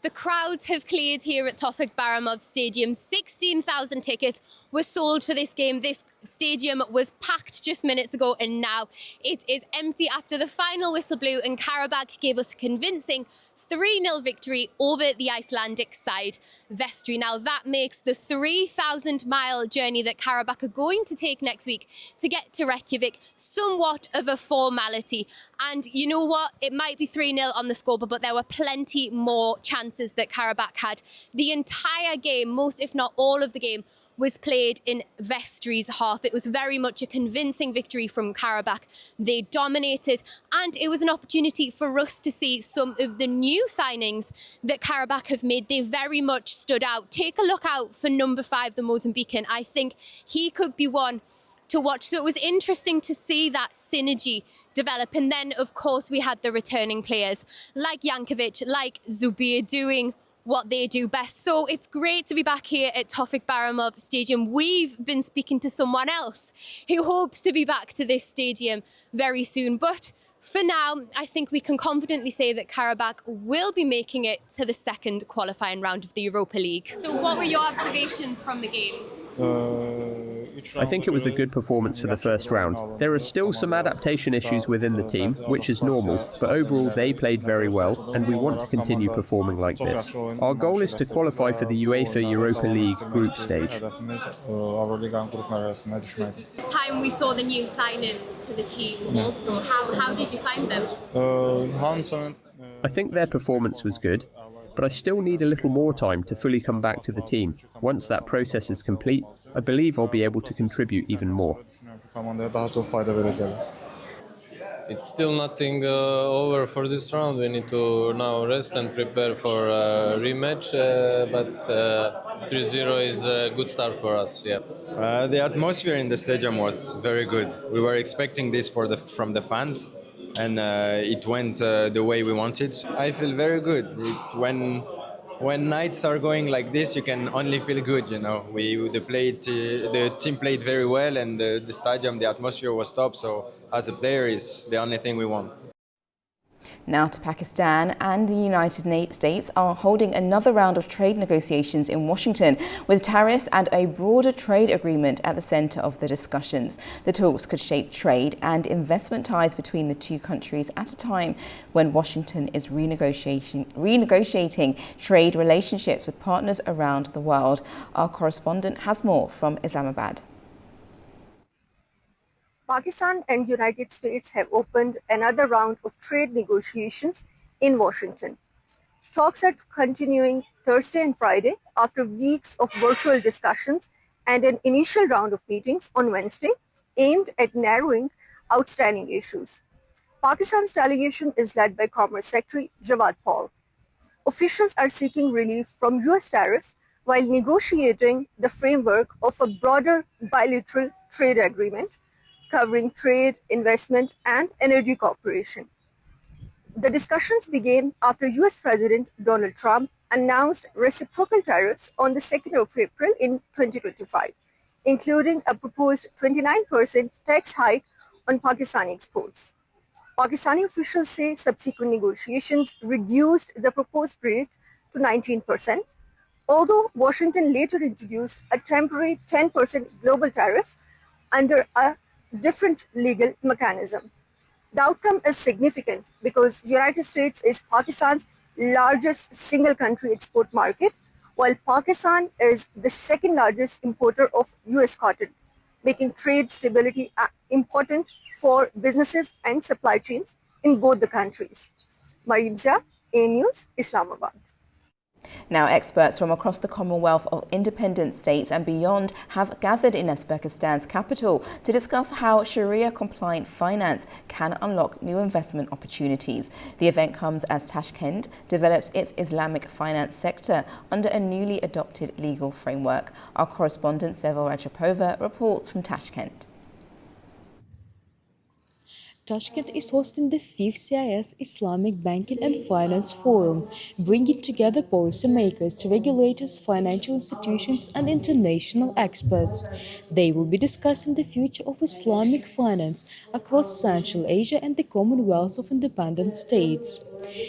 The crowds have cleared here at Tofik Baramov Stadium. 16,000 tickets were sold for this game. This stadium was packed just minutes ago, and now it is empty after the final whistle blew and Karabakh gave us a convincing 3-0 victory over the Icelandic side Vestri. Now that makes the 3,000-mile journey that Karabakh are going to take next week to get to Reykjavik somewhat of a formality. And you know what? It might be 3-0 on the scoreboard, but there were plenty more chances that Karabakh had. The entire game, most if not all of the game, was played in Vestri's half. It was very much a convincing victory from Karabakh. They dominated, and it was an opportunity for us to see some of the new signings that Karabakh have made. They very much stood out. Take a look out for number 5, the Mozambican. I think he could be one to watch. So it was interesting to see that synergy develop. And then, of course, we had the returning players like Jankovic, like Zubir, doing what they do best. So it's great to be back here at Tofik Baramov Stadium. We've been speaking to someone else who hopes to be back to this stadium very soon. But for now, I think we can confidently say that Karabakh will be making it to the second qualifying round of the Europa League. So what were your observations from the game? I think it was a good performance for the first round. There are still some adaptation issues within the team, which is normal, but overall they played very well, and we want to continue performing like this. Our goal is to qualify for the UEFA Europa League group stage. This time we saw the new signings to the team also. How did you find them? I think their performance was good, but I still need a little more time to fully come back to the team. Once that process is complete, I believe I'll be able to contribute even more. It's still nothing over for this round. We need to now rest and prepare for a rematch, but 3-0 is a good start for us, yeah. The atmosphere in the stadium was very good. We were expecting this from the fans, and it went the way we wanted. I feel very good. When nights are going like this, you can only feel good, you know. The team played very well, and the stadium, the atmosphere was top. So as a player, it's the only thing we want. Now to Pakistan, and the United States are holding another round of trade negotiations in Washington, with tariffs and a broader trade agreement at the center of the discussions. The talks could shape trade and investment ties between the two countries at a time when Washington is renegotiating trade relationships with partners around the world. Our correspondent has more from Islamabad. Pakistan and United States have opened another round of trade negotiations in Washington. Talks are continuing Thursday and Friday after weeks of virtual discussions and an initial round of meetings on Wednesday aimed at narrowing outstanding issues. Pakistan's delegation is led by Commerce Secretary Jawad Paul. Officials are seeking relief from US tariffs while negotiating the framework of a broader bilateral trade agreement covering trade, investment, and energy cooperation. The discussions began after US President Donald Trump announced reciprocal tariffs on the 2nd of April in 2025, including a proposed 29% tax hike on Pakistani exports. Pakistani officials say subsequent negotiations reduced the proposed rate to 19%, although Washington later introduced a temporary 10% global tariff under a different legal mechanism. The outcome is significant because the United States is Pakistan's largest single country export market, while Pakistan is the second largest importer of US cotton, making trade stability important for businesses and supply chains in both the countries. Mariam Zia, A News, Islamabad. Now, experts from across the Commonwealth of independent states and beyond have gathered in Uzbekistan's capital to discuss how Sharia-compliant finance can unlock new investment opportunities. The event comes as Tashkent develops its Islamic finance sector under a newly adopted legal framework. Our correspondent Seva Rajapova reports from Tashkent. Tashkent is hosting the 5th CIS Islamic Banking and Finance Forum, bringing together policymakers, regulators, financial institutions and international experts. They will be discussing the future of Islamic finance across Central Asia and the Commonwealth of Independent States.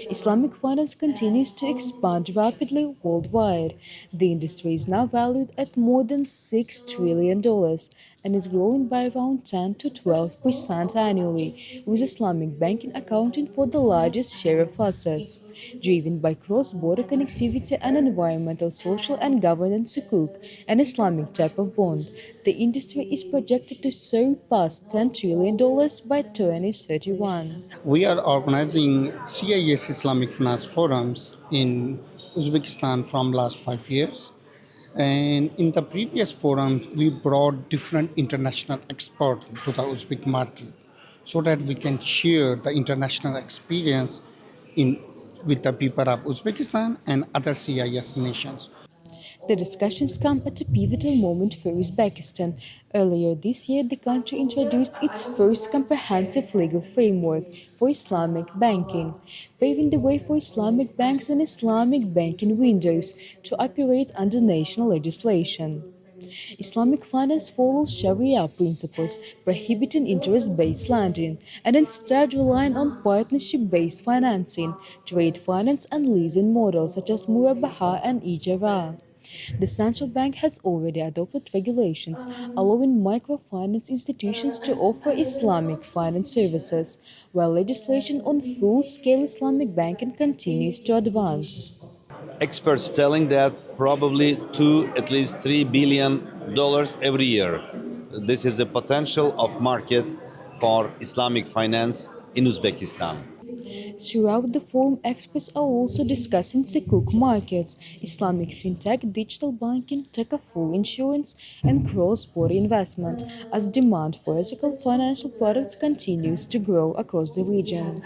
Islamic finance continues to expand rapidly worldwide. The industry is now valued at more than $6 trillion and is growing by around 10 to 12% annually, with Islamic banking accounting for the largest share of assets. Driven by cross-border connectivity and environmental, social and governance sukuk, an Islamic type of bond, the industry is projected to surpass $10 trillion by 2031. We are organizing CIS Islamic Finance Forums in Uzbekistan from last 5 years. And in the previous forums, we brought different international experts to the Uzbek market so that we can share the international experience with the people of Uzbekistan and other CIS nations. The discussions come at a pivotal moment for Uzbekistan. Earlier this year, the country introduced its first comprehensive legal framework for Islamic banking, paving the way for Islamic banks and Islamic banking windows to operate under national legislation. Islamic finance follows Sharia principles, prohibiting interest-based lending, and instead relying on partnership-based financing, trade finance and leasing models such as Murabaha and Ijara. The central bank has already adopted regulations allowing microfinance institutions to offer Islamic finance services, while legislation on full-scale Islamic banking continues to advance. Experts telling that probably at least $3 billion every year. This is the potential of market for Islamic finance in Uzbekistan. Throughout the forum, experts are also discussing sukuk markets, Islamic fintech, digital banking, takaful insurance, and cross-border investment, as demand for ethical financial products continues to grow across the region.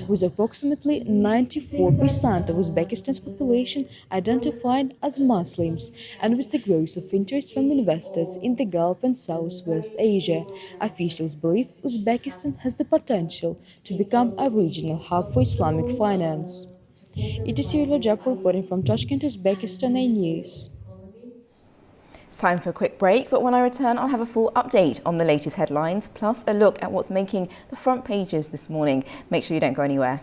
With approximately 94% of Uzbekistan's population identified as Muslims, and with the growth of interest from investors in the Gulf and Southwest Asia, officials believe Uzbekistan has the potential to become a regional hub for Islamic finance. It is Yuri Rajab reporting from Tashkent, Uzbekistan News. It's time for a quick break, but when I return, I'll have a full update on the latest headlines, plus a look at what's making the front pages this morning. Make sure you don't go anywhere.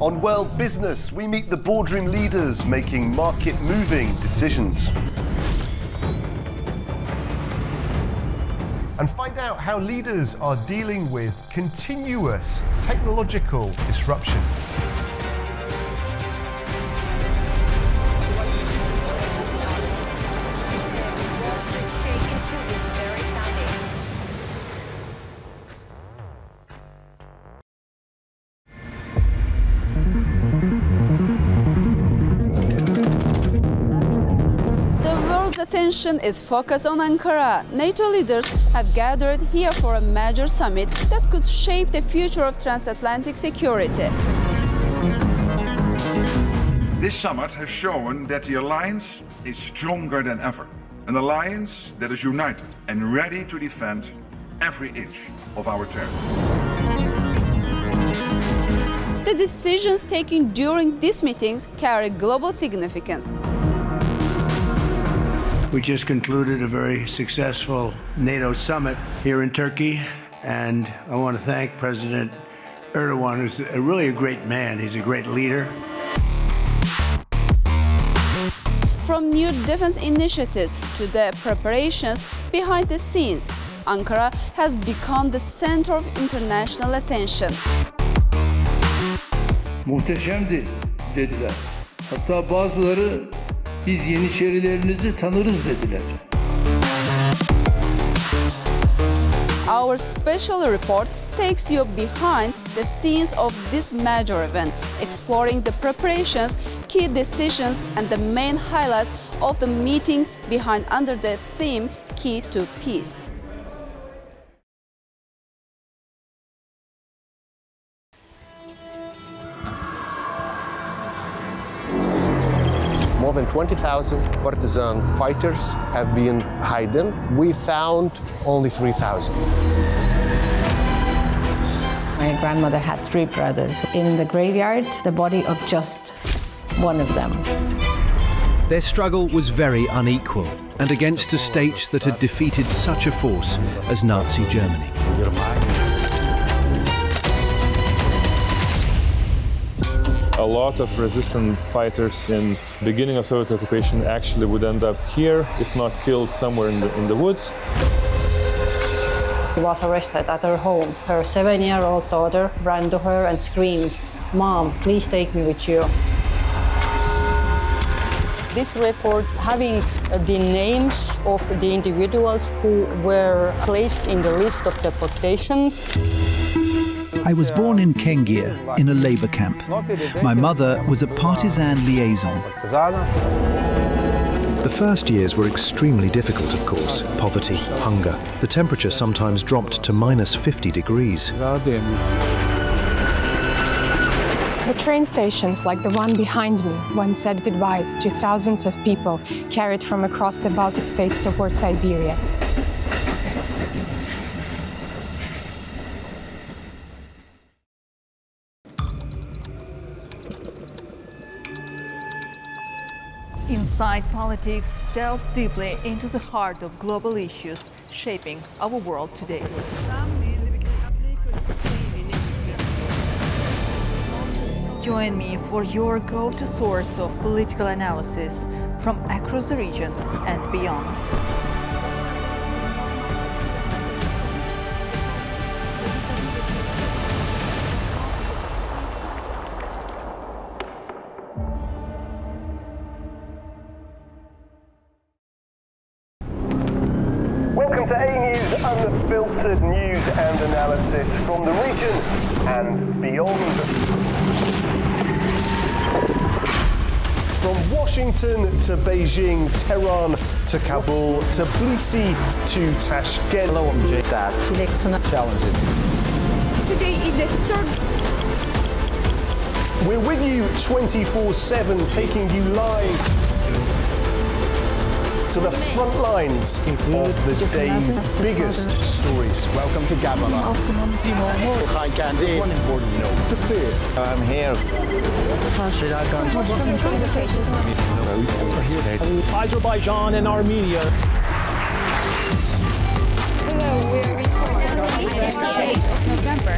On World Business, we meet the boardroom leaders making market-moving decisions. And find out how leaders are dealing with continuous technological disruption. Attention is focused on Ankara. NATO leaders have gathered here for a major summit that could shape the future of transatlantic security. This summit has shown that the alliance is stronger than ever. An alliance that is united and ready to defend every inch of our territory. The decisions taken during these meetings carry global significance. We just concluded a very successful NATO summit here in Turkey, and I want to thank President Erdogan, who's really a great man. He's a great leader. From new defense initiatives to the preparations behind the scenes, Ankara has become the center of international attention. Muhteşemdi dediler. Hatta bazıları biz Yeniçerilerinizi tanırız dediler. Our special report takes you behind the scenes of this major event, exploring the preparations, key decisions, and the main highlights of the meetings behind under the theme Key to Peace. more than 20,000 partisan fighters have been hidden. We found only 3,000. My grandmother had 3 brothers. In the graveyard, the body of just one of them. Their struggle was very unequal and against a state that had defeated such a force as Nazi Germany. A lot of resistant fighters in the beginning of Soviet occupation actually would end up here, if not killed somewhere in the woods. She was arrested at her home. Her 7-year-old daughter ran to her and screamed, "Mom, please take me with you." This record having the names of the individuals who were placed in the list of deportations. I was born in Kengia, in a labor camp. My mother was a partisan liaison. The first years were extremely difficult, of course. Poverty, hunger. The temperature sometimes dropped to minus 50 degrees. The train stations, like the one behind me, once said goodbyes to thousands of people carried from across the Baltic states toward Siberia. Inside Politics delves deeply into the heart of global issues shaping our world today. Join me for your go-to source of political analysis from across the region and beyond. Welcome to A News, unfiltered news and analysis from the region and beyond. From Washington to Beijing, Tehran to Kabul, to Tbilisi to Tashkent. Hello, I'm Jay. That's challenges. Today is the third. We're with you 24/7, taking you live to the front lines of the day's biggest stories. Welcome to Gabala. One important note to fears. I'm here. Azerbaijan and Armenia. Hello, we're reporting on the 8th of November.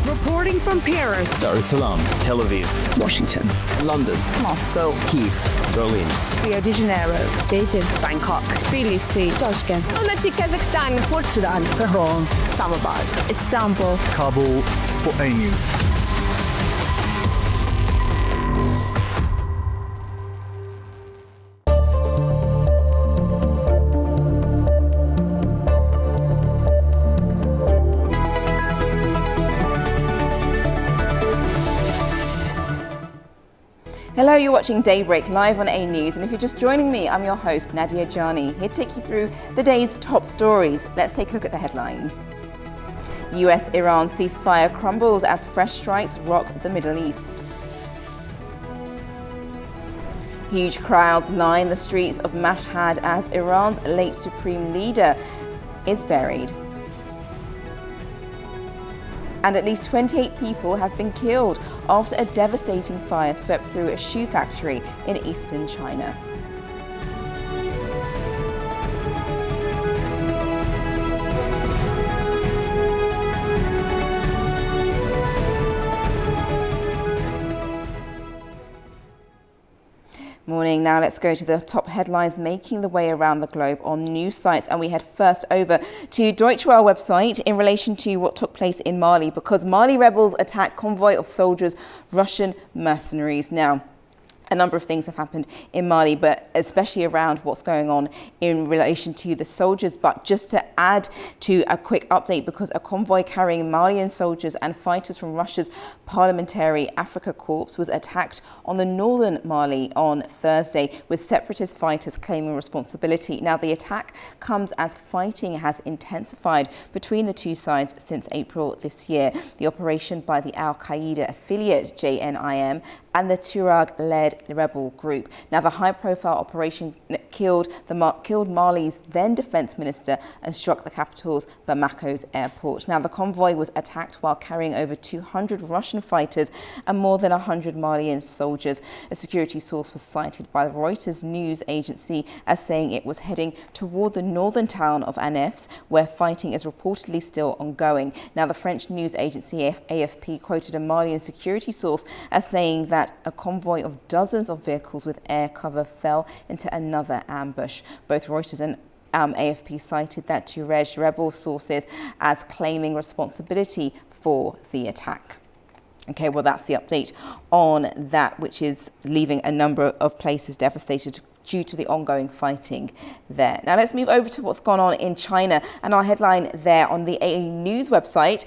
Reporting from Paris, Dar es Salaam, Tel Aviv, Washington, London, Moscow, Kyiv, Berlin, Rio de Janeiro, Beijing, Bangkok, Tbilisi, Tashkent, Almaty, Kazakhstan, Port Sudan, Tehran, Islamabad, Istanbul, Kabul, for A News. Hello, you're watching Daybreak live on A News, and if you're just joining me, I'm your host, Nadia Jani, here to take you through the day's top stories. Let's take a look at the headlines. US-Iran ceasefire crumbles as fresh strikes rock the Middle East. Huge crowds line the streets of Mashhad as Iran's late supreme leader is buried. And at least 28 people have been killed after a devastating fire swept through a shoe factory in eastern China. Morning. Now let's go to the top headlines making the way around the globe on news sites, and we head first over to Deutsche Welle website in relation to what took place in Mali, because Mali rebels attack convoy of soldiers, Russian mercenaries. Now, A number of things have happened in Mali, but especially around what's going on in relation to the soldiers. But just to add to a quick update, because a convoy carrying Malian soldiers and fighters from Russia's Parliamentary Africa Corps was attacked on the northern Mali on Thursday, with separatist fighters claiming responsibility. Now, the attack comes as fighting has intensified between the two sides since April this year. The operation by the Al-Qaeda affiliate JNIM and the Tuareg-led rebel group. Now, the high-profile operation killed Mali's then defense minister and struck the capital's Bamako's airport. Now, the convoy was attacked while carrying over 200 Russian fighters and more than 100 Malian soldiers. A security source was cited by the Reuters news agency as saying it was heading toward the northern town of Anefs, where fighting is reportedly still ongoing. Now, the French news agency AFP quoted a Malian security source as saying that a convoy of dozens of vehicles with air cover fell into another ambush. Both Reuters and AFP cited that Tuareg rebel sources as claiming responsibility for the attack. Okay, well, that's the update on that, which is leaving a number of places devastated due to the ongoing fighting there. Now let's move over to what's gone on in China, and our headline there on the AA News website.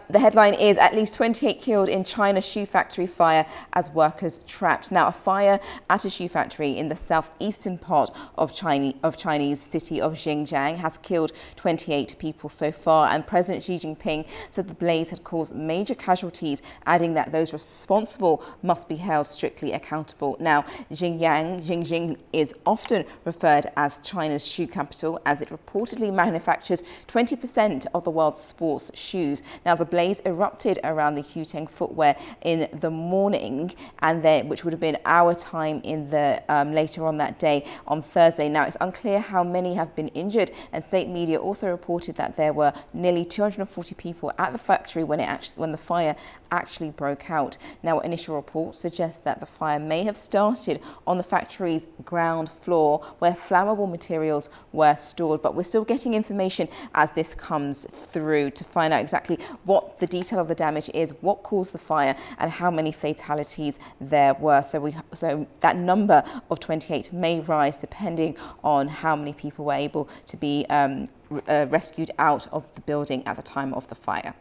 The headline is "At least 28 killed in China shoe factory fire as workers trapped." Now, a fire at a shoe factory in the southeastern part of Chinese city of Xinjiang has killed 28 people so far, and President Xi Jinping said the blaze had caused major casualties, adding that those responsible must be held strictly accountable. Now, Xinjiang is often referred as China's shoe capital, as it reportedly manufactures 20% of the world's sports shoes. Now, the blaze erupted around the Huteng footwear in the morning, and then, which would have been our time in the later on that day on Thursday. Now, it's unclear how many have been injured, and state media also reported that there were nearly 240 people at the factory when the fire actually broke out. Now, initial reports suggest that the fire may have started on the factory's ground floor where flammable materials were stored, but we're still getting information as this comes through to find out exactly what the detail of the damage is, what caused the fire, and how many fatalities there were. So that number of 28 may rise depending on how many people were able to be rescued out of the building at the time of the fire.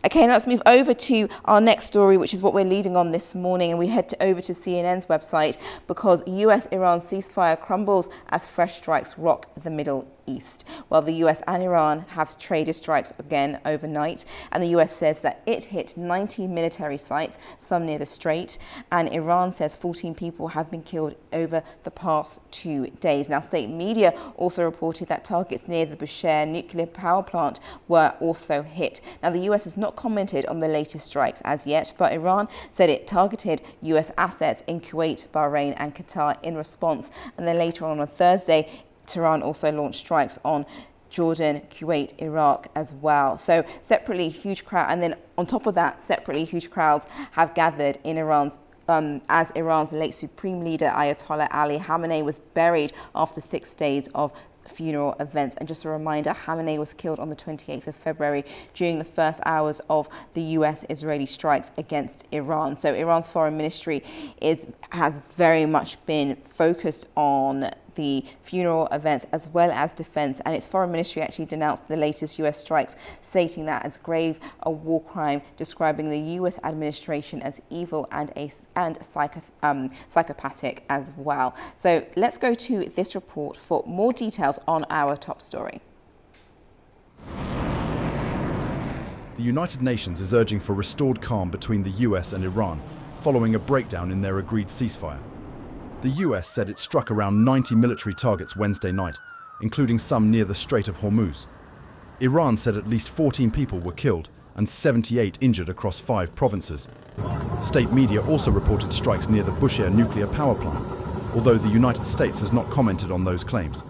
Okay, now let's move over to our next story, which is what we're leading on this morning, and we head over to CNN's website because US-Iran ceasefire crumbles as fresh strikes rock the Middle East. Well, the US and Iran have traded strikes again overnight, and the US says that it hit 90 military sites, some near the Strait, and Iran says 14 people have been killed over the past 2 days. Now, state media also reported that targets near the Bushehr nuclear power plant were also hit. Now, the US has not commented on the latest strikes as yet, but Iran said it targeted US assets in Kuwait, Bahrain and Qatar in response. And then later on Thursday, Tehran also launched strikes on Jordan, Kuwait, Iraq as well. So separately, huge crowd, and then on top of that, separately, huge crowds have gathered in Iran's as Iran's late supreme leader Ayatollah Ali Khamenei was buried after 6 days of funeral events. And just a reminder, Khamenei was killed on the 28th of February during the first hours of the US-Israeli strikes against Iran. So Iran's foreign ministry has very much been focused on the funeral events as well as defense, and its foreign ministry actually denounced the latest US strikes, stating that as grave a war crime, describing the US administration as evil and psychopathic as well. So let's go to this report for more details on our top story. The United Nations is urging for restored calm between the US and Iran following a breakdown in their agreed ceasefire. The US said it struck around 90 military targets Wednesday night, including some near the Strait of Hormuz. Iran said at least 14 people were killed and 78 injured across 5 provinces. State media also reported strikes near the Bushehr nuclear power plant, although the United States has not commented on those claims.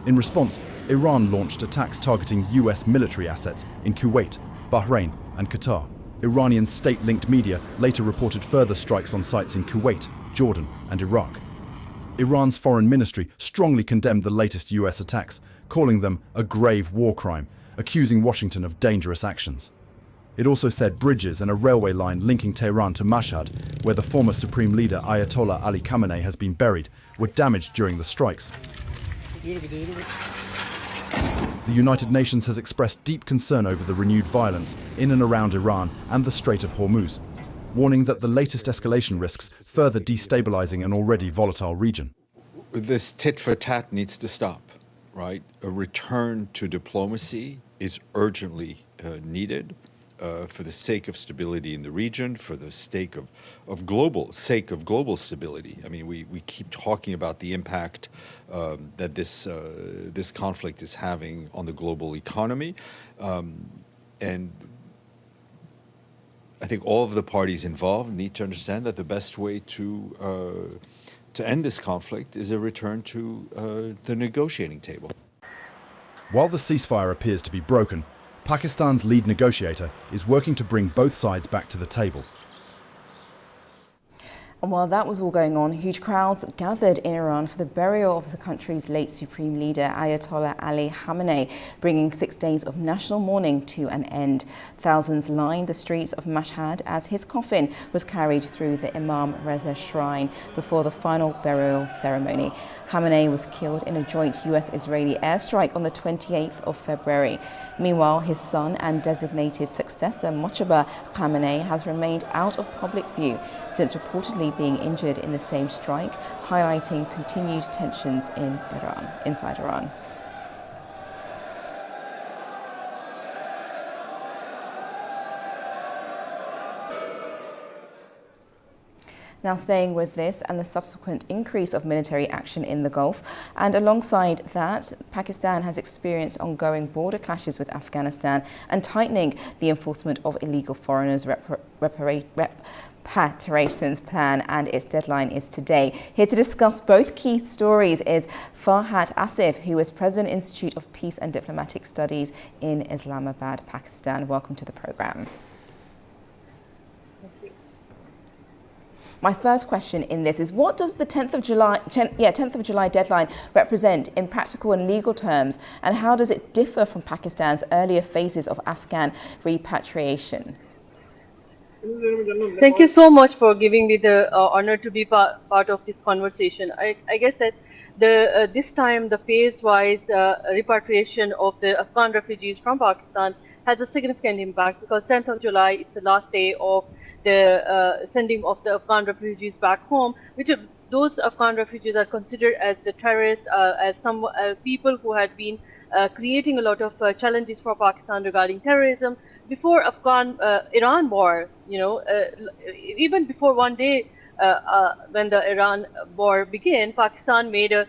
In response, Iran launched attacks targeting US military assets in Kuwait, Bahrain and Qatar. Iranian state-linked media later reported further strikes on sites in Kuwait, Jordan and Iraq. Iran's foreign ministry strongly condemned the latest US attacks, calling them a grave war crime, accusing Washington of dangerous actions. It also said bridges and a railway line linking Tehran to Mashhad, where the former supreme leader Ayatollah Ali Khamenei has been buried, were damaged during the strikes. The United Nations has expressed deep concern over the renewed violence in and around Iran and the Strait of Hormuz, warning that the latest escalation risks further destabilizing an already volatile region. This tit-for-tat needs to stop, right? A return to diplomacy is urgently needed for the sake of stability in the region, for the sake of global stability. I mean, we keep talking about the impact that this conflict is having on the global economy, and I think all of the parties involved need to understand that the best way to end this conflict is a return to the negotiating table. While the ceasefire appears to be broken, Pakistan's lead negotiator is working to bring both sides back to the table. And while that was all going on, huge crowds gathered in Iran for the burial of the country's late supreme leader, Ayatollah Ali Khamenei, bringing 6 days of national mourning to an end. Thousands lined the streets of Mashhad as his coffin was carried through the Imam Reza shrine before the final burial ceremony. Khamenei was killed in a joint US-Israeli airstrike on the 28th of February. Meanwhile, his son and designated successor, Mojtaba Khamenei, has remained out of public view since reportedly being injured in the same strike, highlighting continued tensions inside Iran. Now, staying with this and the subsequent increase of military action in the Gulf, and alongside that, Pakistan has experienced ongoing border clashes with Afghanistan and tightening the enforcement of illegal foreigners' repatriations plan, and its deadline is today. Here to discuss both key stories is Farhat Asif, who is President Institute of Peace and Diplomatic Studies in Islamabad, Pakistan. Welcome to the program. My first question in this is, what does the 10th of July deadline represent in practical and legal terms, and how does it differ from Pakistan's earlier phases of Afghan repatriation? Thank you so much for giving me the honor to be part of this conversation. I guess that this time the phase-wise repatriation of the Afghan refugees from Pakistan has a significant impact, because 10th of July, it's the last day of the sending of the Afghan refugees back home, which those Afghan refugees are considered as the terrorists, as some people who had been creating a lot of challenges for Pakistan regarding terrorism before Iran war. Even before one day when the Iran war began, Pakistan made a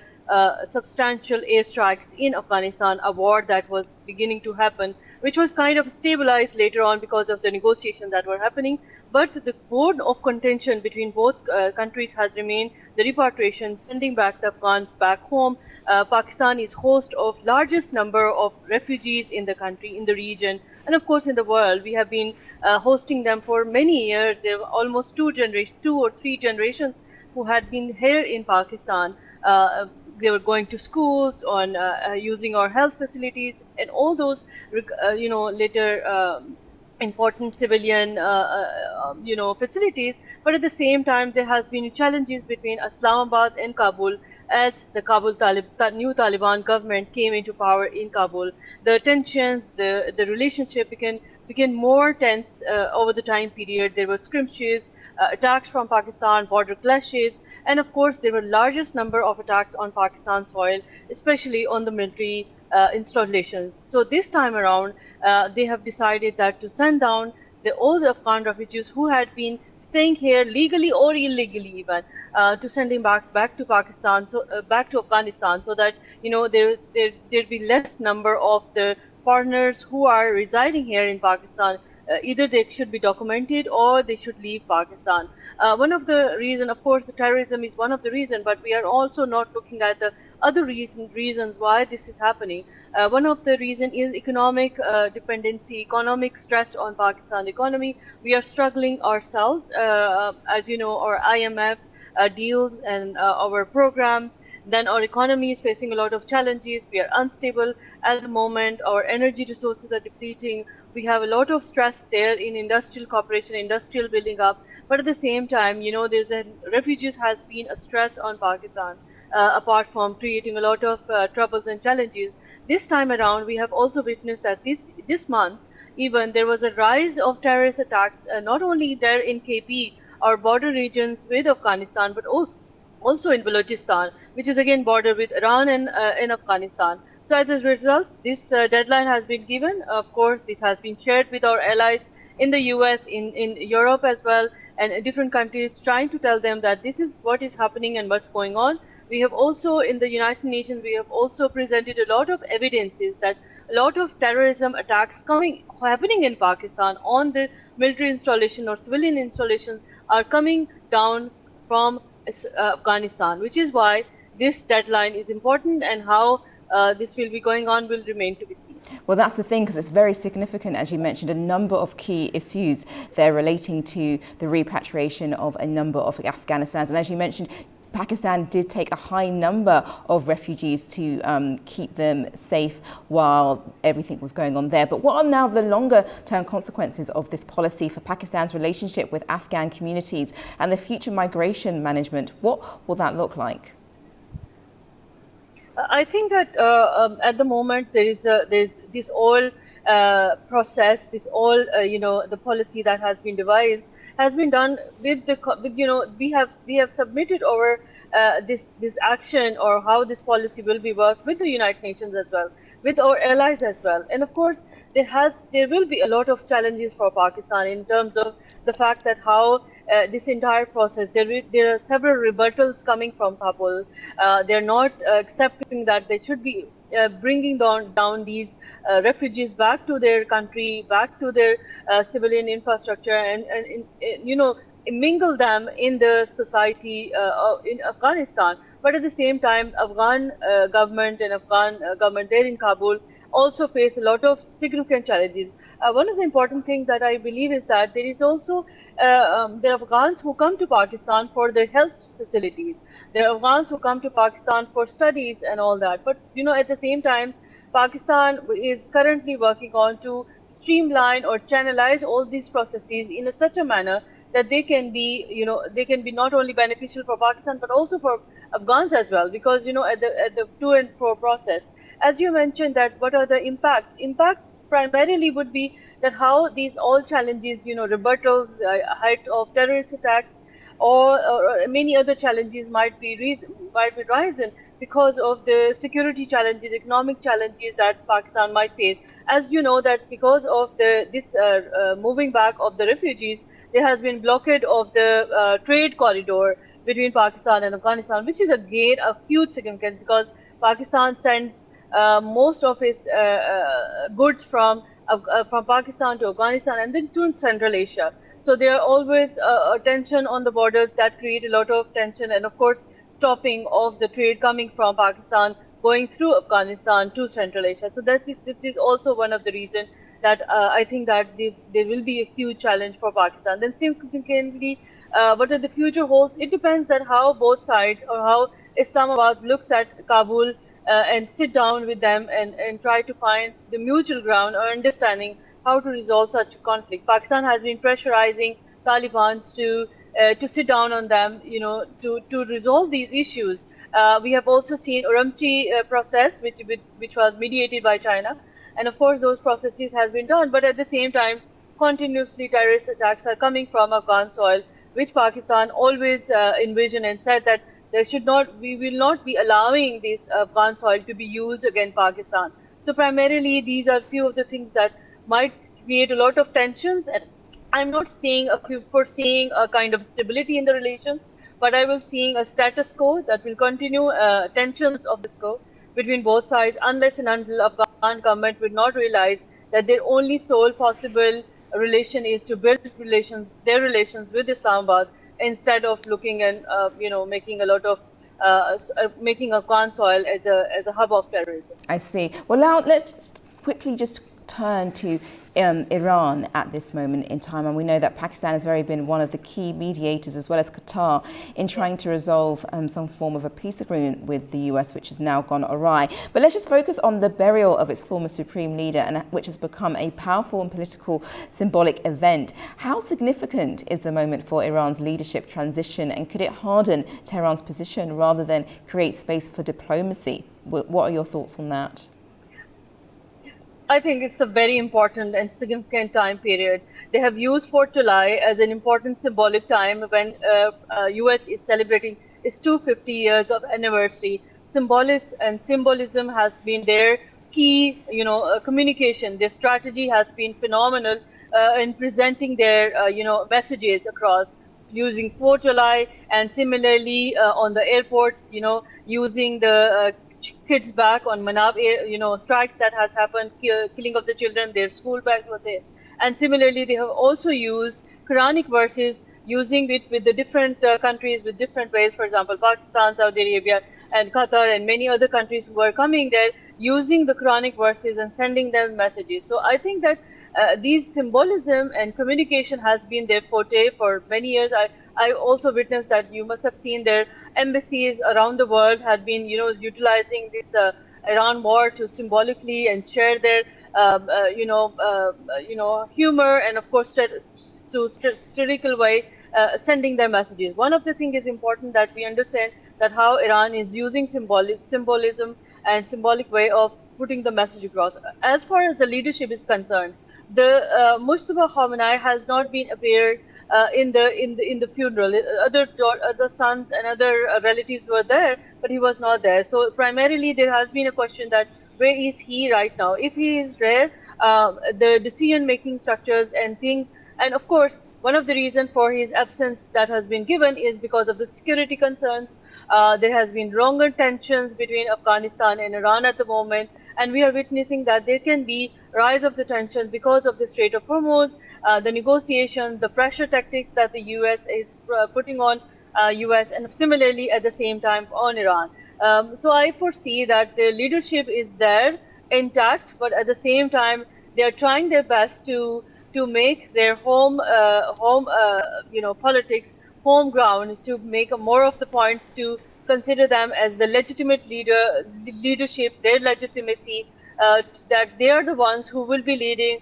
substantial airstrikes in Afghanistan, a war that was beginning to happen, which was kind of stabilized later on because of the negotiations that were happening. But the bone of contention between both countries has remained the repatriation, sending back the Afghans back home. Pakistan is host of largest number of refugees in the country, in the region, and of course in the world. We have been hosting them for many years. There were almost 2 or 3 generations who had been here in Pakistan. They were going to schools, on using our health facilities, and all those, later important civilian, facilities. But at the same time, there has been challenges between Islamabad and Kabul as the new Taliban government came into power in Kabul. The tensions, the relationship became more tense over the time period. There were skirmishes, attacks from Pakistan, border clashes, and of course there were largest number of attacks on Pakistan soil, especially on the military installations. So this time around, they have decided that to send down all the Afghan refugees who had been staying here legally or illegally even, to sending back to Pakistan, back to Afghanistan, so that there'd be less number of the foreigners who are residing here in Pakistan. Either they should be documented or they should leave Pakistan. One of the reasons, of course, the terrorism is one of the reasons, but we are also not looking at the other reasons why this is happening. One of the reasons is economic dependency, economic stress on Pakistan economy. We are struggling ourselves, as you know, our IMF deals and our programs. Then our economy is facing a lot of challenges. We are unstable at the moment. Our energy resources are depleting. We have a lot of stress there in industrial cooperation, industrial building up. But at the same time, there's refugees has been a stress on Pakistan. Apart from creating a lot of troubles and challenges, this time around we have also witnessed that this month even there was a rise of terrorist attacks, not only there in KP or border regions with Afghanistan, but also in Balochistan, which is again border with Iran and in Afghanistan. So as a result, this deadline has been given. Of course, this has been shared with our allies in the US, in Europe as well, and in different countries, trying to tell them that this is what is happening and what's going on. We have also, in the United Nations, we have also presented a lot of evidences that a lot of terrorism attacks happening in Pakistan on the military installation or civilian installations are coming down from Afghanistan, which is why this deadline is important, and how this will be going on will remain to be seen. Well, that's the thing, because it's very significant, as you mentioned, a number of key issues there relating to the repatriation of a number of Afghanistans. And as you mentioned, Pakistan did take a high number of refugees to keep them safe while everything was going on there. But what are now the longer term consequences of this policy for Pakistan's relationship with Afghan communities and the future migration management? What will that look like? I think that at the moment there's this all process, this all the policy that has been devised has been done with we have submitted our this action, or how this policy will be worked with the United Nations as well, with our allies as well. And of course there will be a lot of challenges for Pakistan in terms of the fact that how this entire process, there are several rebuttals coming from Kabul. They're not accepting that they should be bringing down these refugees back to their country, back to their civilian infrastructure, and mingle them in the society in Afghanistan. But at the same time, Afghan government and Afghan government there in Kabul also face a lot of significant challenges. One of the important things that I believe is that there is also the Afghans who come to Pakistan for their health facilities. There are Afghans who come to Pakistan for studies and all that. But at the same time, Pakistan is currently working on to streamline or channelize all these processes in such a manner that they can be not only beneficial for Pakistan but also for Afghans as well. Because at the to and fro process, as you mentioned, that what are the impacts? Impact primarily would be that how these all challenges, rebuttals, height of terrorist attacks, or many other challenges might be risen because of the security challenges, economic challenges that Pakistan might face. As you know, that because of this moving back of the refugees, there has been blockade of the trade corridor between Pakistan and Afghanistan, which is again a huge significance, because Pakistan sends most of its goods from Pakistan to Afghanistan and then to Central Asia. So there are always a tension on the borders that create a lot of tension, and of course stopping of the trade coming from Pakistan going through Afghanistan to Central Asia. So that is also one of the reasons that I think that there will be a huge challenge for Pakistan. Then significantly, what are the future holds? It depends on how both sides, or how Islamabad looks at Kabul and sit down with them and try to find the mutual ground or understanding how to resolve such a conflict. Pakistan has been pressurizing Taliban to sit down on them, to resolve these issues. We have also seen Urumqi process, which was mediated by China, and of course those processes has been done. But at the same time, continuously terrorist attacks are coming from Afghan soil, which Pakistan always envisioned and said that we will not be allowing this Afghan soil to be used against Pakistan. So primarily, these are few of the things that might create a lot of tensions. And I'm not foreseeing a kind of stability in the relations, but I will seeing a status quo that will continue tensions of this quo between both sides, unless and until Afghan government will not realize that their only sole possible relation is to build their relations with Islamabad, instead of looking and making a lot of making Afghan soil as a hub of terrorism. I see. Well, now let's quickly just turn to Iran at this moment in time, and we know that Pakistan has been one of the key mediators, as well as Qatar, in trying to resolve some form of a peace agreement with the US, which has now gone awry. But let's just focus on the burial of its former supreme leader, and which has become a powerful and political symbolic event. How significant is the moment for Iran's leadership transition, and could it harden Tehran's position rather than create space for diplomacy? What are your thoughts on that? I think it's a very important and significant time period. They have used 4th July as an important symbolic time when US is celebrating its 250 years of anniversary. Symbolism has been their key, communication. Their strategy has been phenomenal in presenting their, messages across, using 4th July, and similarly on the airports, using the kids back on Manab, strikes that has happened, killing of the children, their school bags were there. And similarly, they have also used Quranic verses, using it with the different countries with different ways. For example, Pakistan, Saudi Arabia, and Qatar, and many other countries who were coming there, using the Quranic verses and sending them messages. So I think that these symbolism and communication has been their forte for many years. I also witnessed that. You must have seen their embassies around the world had been, utilizing this Iran war to symbolically and share their, humor, and of course, to satirical way, sending their messages. One of the things is important that we understand that how Iran is using symbolism and symbolic way of putting the message across. As far as the leadership is concerned, the Mustafa Khamenei has not been appeared in the funeral. Other sons and other relatives were there, but he was not there. So primarily there has been a question that where is he right now? If he is there, the decision-making structures and things, and of course, one of the reasons for his absence that has been given is because of the security concerns. There has been longer tensions between Afghanistan and Iran at the moment, and we are witnessing that there can be rise of the tension because of the Strait of Hormuz, the negotiation, the pressure tactics that the US is putting on US, and similarly at the same time on Iran. So I foresee that the leadership is there intact, but at the same time they are trying their best to make their home politics home ground, to make more of the points, to consider them as the legitimate leadership, their legitimacy, that they are the ones who will be leading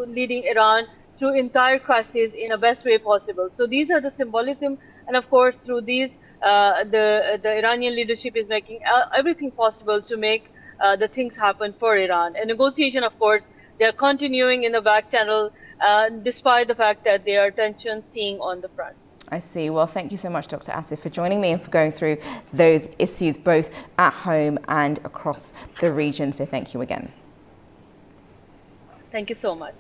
leading Iran through entire crisis in the best way possible. So these are the symbolism, and of course through these the Iranian leadership is making everything possible to make the things happen for Iran. And negotiation, of course, they are continuing in the back channel, despite the fact that there are tensions seen on the front. I see. Well, thank you so much, Dr. Asif, for joining me and for going through those issues both at home and across the region. So thank you again. Thank you so much.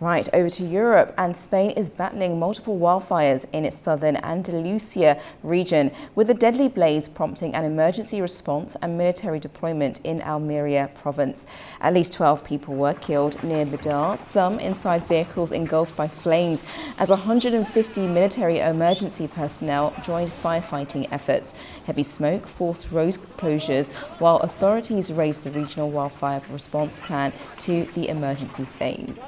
Right, over to Europe, and Spain is battling multiple wildfires in its southern Andalusia region, with a deadly blaze prompting an emergency response and military deployment in Almeria province. At least 12 people were killed near Medar, some inside vehicles engulfed by flames, as 150 military emergency personnel joined firefighting efforts. Heavy smoke forced road closures, while authorities raised the regional wildfire response plan to the emergency phase.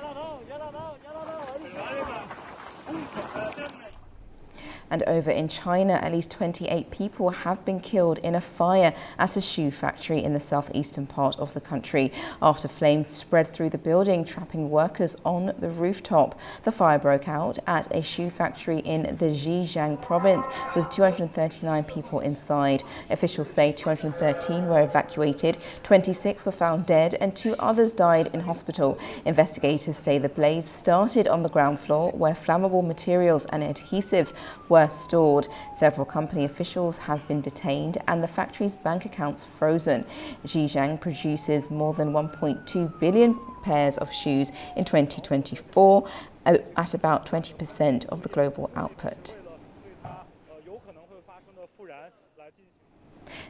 And over in China, at least 28 people have been killed in a fire at a shoe factory in the southeastern part of the country after flames spread through the building, trapping workers on the rooftop. The fire broke out at a shoe factory in the Zhejiang province with 239 people inside. Officials say 213 were evacuated, 26 were found dead, and 2 others died in hospital. Investigators say the blaze started on the ground floor, where flammable materials and adhesives were stored. Several company officials have been detained and the factory's bank accounts frozen. Zhejiang produces more than 1.2 billion pairs of shoes in 2024, at about 20% of the global output.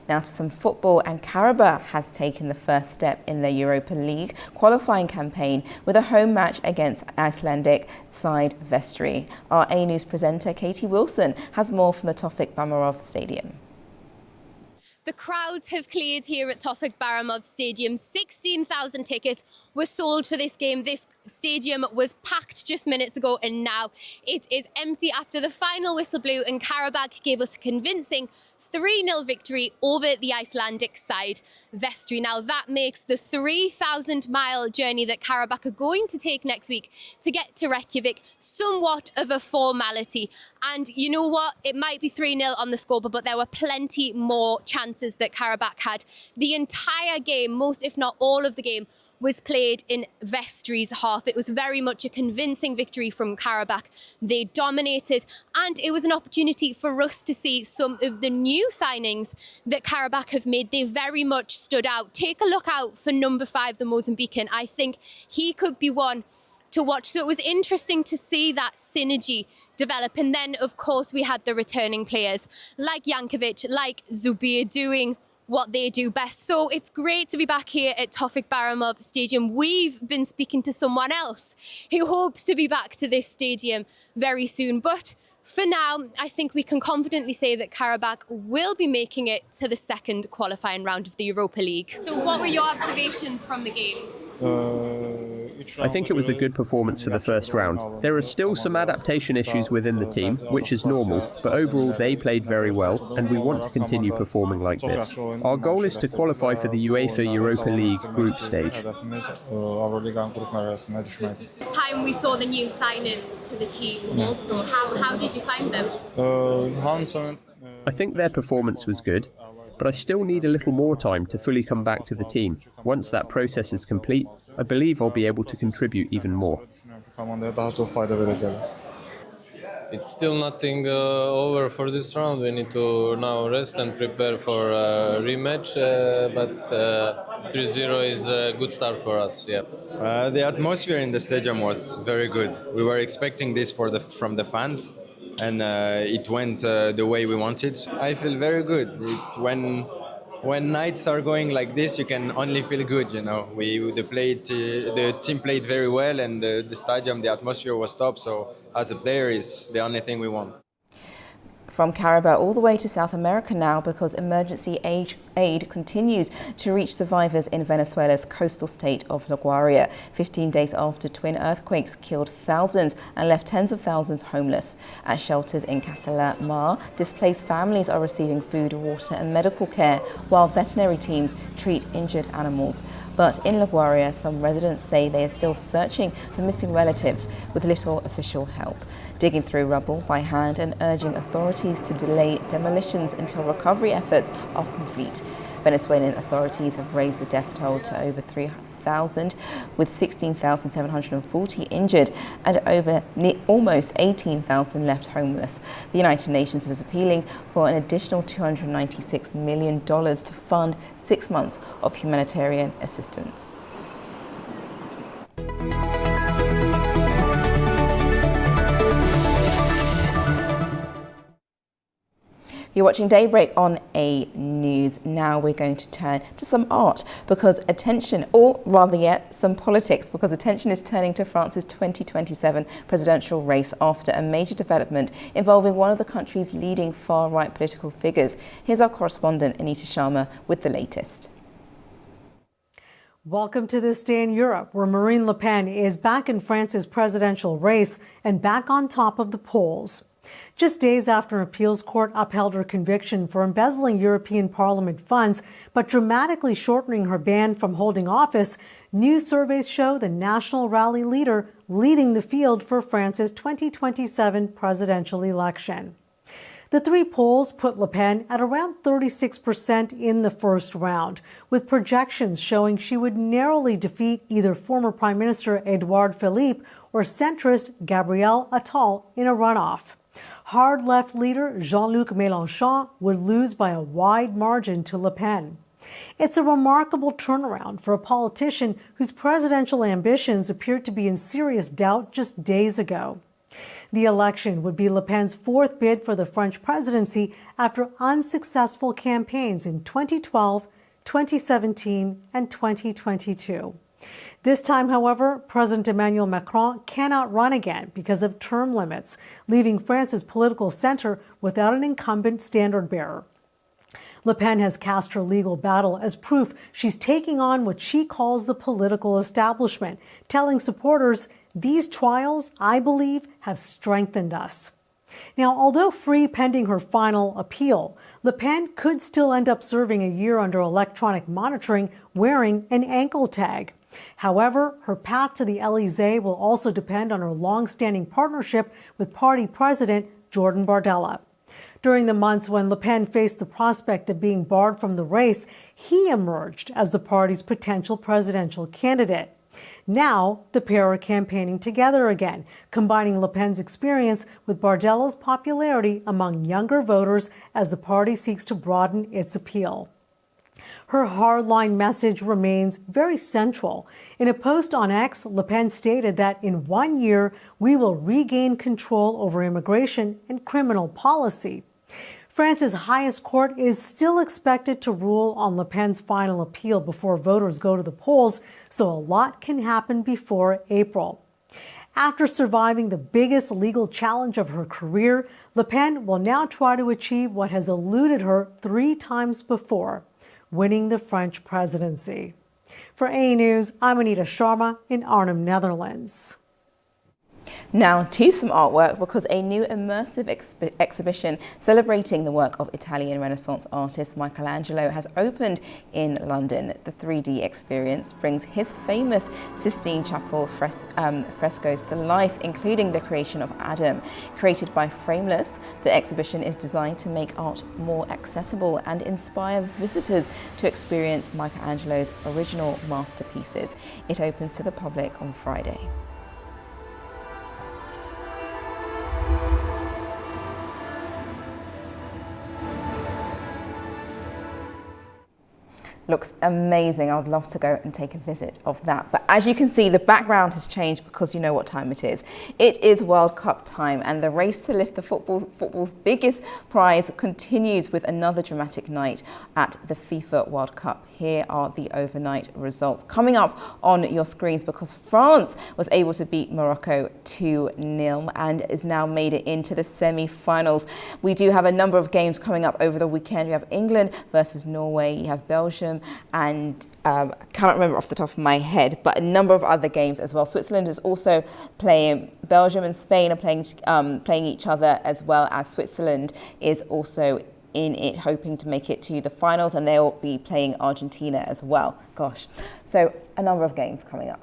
Now to some football, and Karabakh has taken the first step in their Europa League qualifying campaign with a home match against Icelandic side Vestri. Our A News presenter Katie Wilson has more from the Tofik Bamarov Stadium. The crowds have cleared here at Tofik Baramov Stadium. 16,000 tickets were sold for this game. This stadium was packed just minutes ago, and now it is empty after the final whistle blew and Karabakh gave us a convincing 3-0 victory over the Icelandic side, Vestri. Now that makes the 3,000-mile journey that Karabakh are going to take next week to get to Reykjavik somewhat of a formality. And you know what? It might be 3-0 on the scoreboard, but there were plenty more chances that Karabakh had. The entire game, most if not all of the game, was played in Vestri's half. It was very much a convincing victory from Karabakh. They dominated, and it was an opportunity for us to see some of the new signings that Karabakh have made. They very much stood out. Take a look out for number 5, the Mozambican. I think he could be one to watch. So it was interesting to see that synergy develop. And then, of course, we had the returning players like Jankovic, like Zubir, doing what they do best. So it's great to be back here at Tofik Baramov Stadium. We've been speaking to someone else who hopes to be back to this stadium very soon. But for now, I think we can confidently say that Karabakh will be making it to the second qualifying round of the Europa League. So what were your observations from the game? I think it was a good performance for the first round. There are still some adaptation issues within the team, which is normal, but overall they played very well, and we want to continue performing like this. Our goal is to qualify for the UEFA Europa League group stage. This time we saw the new signings to the team also. How did you find them? I think their performance was good, but I still need a little more time to fully come back to the team. Once that process is complete, I believe I'll be able to contribute even more. It's still nothing over for this round. We need to now rest and prepare for a rematch, but 3-0 is a good start for us, yeah. The atmosphere in the stadium was very good. We were expecting this from the fans, and it went the way we wanted. I feel very good. When nights are going like this, you can only feel good, you know. The team played very well, and the stadium, the atmosphere was top. So as a player, is the only thing we want. From Karabakh all the way to South America now, because emergency aid continues to reach survivors in Venezuela's coastal state of La Guaira, 15 days after twin earthquakes killed thousands and left tens of thousands homeless. At shelters in Catalamar, displaced families are receiving food, water and medical care, while veterinary teams treat injured animals. But in La Guaira, some residents say they are still searching for missing relatives with little official help, digging through rubble by hand and urging authorities to delay demolitions until recovery efforts are complete. Venezuelan authorities have raised the death toll to over 3,000, with 16,740 injured and almost 18,000 left homeless. The United Nations is appealing for an additional $296 million to fund 6 months of humanitarian assistance. You're watching Daybreak on A News. Now we're going to turn to some art because attention, or rather yet some politics, because attention is turning to France's 2027 presidential race after a major development involving one of the country's leading far-right political figures. Here's our correspondent Anita Sharma with the latest. Welcome to This Day in Europe, where Marine Le Pen is back in France's presidential race and back on top of the polls. Just days after an appeals court upheld her conviction for embezzling European Parliament funds, but dramatically shortening her ban from holding office, new surveys show the National Rally leader leading the field for France's 2027 presidential election. The 3 polls put Le Pen at around 36% in the first round, with projections showing she would narrowly defeat either former Prime Minister Edouard Philippe or centrist Gabriel Attal in a runoff. Hard left leader Jean-Luc Mélenchon would lose by a wide margin to Le Pen. It's a remarkable turnaround for a politician whose presidential ambitions appeared to be in serious doubt just days ago. The election would be Le Pen's 4th bid for the French presidency after unsuccessful campaigns in 2012, 2017, and 2022. This time, however, President Emmanuel Macron cannot run again because of term limits, leaving France's political center without an incumbent standard bearer. Le Pen has cast her legal battle as proof she's taking on what she calls the political establishment, telling supporters, "These trials, I believe, have strengthened us." Now, although free pending her final appeal, Le Pen could still end up serving a year under electronic monitoring wearing an ankle tag. However, her path to the Élysée will also depend on her long-standing partnership with party president Jordan Bardella. During the months when Le Pen faced the prospect of being barred from the race, he emerged as the party's potential presidential candidate. Now, the pair are campaigning together again, combining Le Pen's experience with Bardella's popularity among younger voters as the party seeks to broaden its appeal. Her hardline message remains very central. In a post on X, Le Pen stated that in 1 year, we will regain control over immigration and criminal policy. France's highest court is still expected to rule on Le Pen's final appeal before voters go to the polls, so a lot can happen before April. After surviving the biggest legal challenge of her career, Le Pen will now try to achieve what has eluded her 3 times before: winning the French presidency. For A News, I'm Anita Sharma in Arnhem, Netherlands. Now to some artwork, because a new immersive exhibition celebrating the work of Italian Renaissance artist Michelangelo has opened in London. The 3D experience brings his famous Sistine Chapel frescoes to life, including the creation of Adam. Created by Frameless, the exhibition is designed to make art more accessible and inspire visitors to experience Michelangelo's original masterpieces. It opens to the public on Friday. Looks amazing. I would love to go and take a visit of that. But as you can see, the background has changed because you know what time it is. It is World Cup time, and the race to lift the football's biggest prize continues with another dramatic night at the FIFA World Cup. Here are the overnight results coming up on your screens, because France was able to beat Morocco 2-0 and is now made it into the semi-finals. We do have a number of games coming up over the weekend. We have England versus Norway, you have Belgium, and I cannot remember off the top of my head, but a number of other games as well. Switzerland is also playing. Belgium and Spain are playing each other, as well as Switzerland is also in it, hoping to make it to the finals, and they'll be playing Argentina as well. Gosh, so a number of games coming up.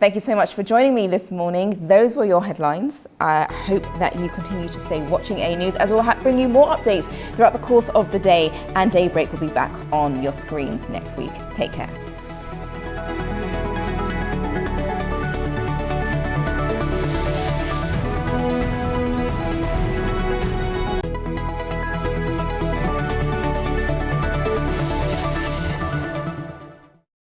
Thank you so much for joining me this morning. Those were your headlines. I hope that you continue to stay watching A News, as we'll bring you more updates throughout the course of the day, and Daybreak will be back on your screens next week. Take care.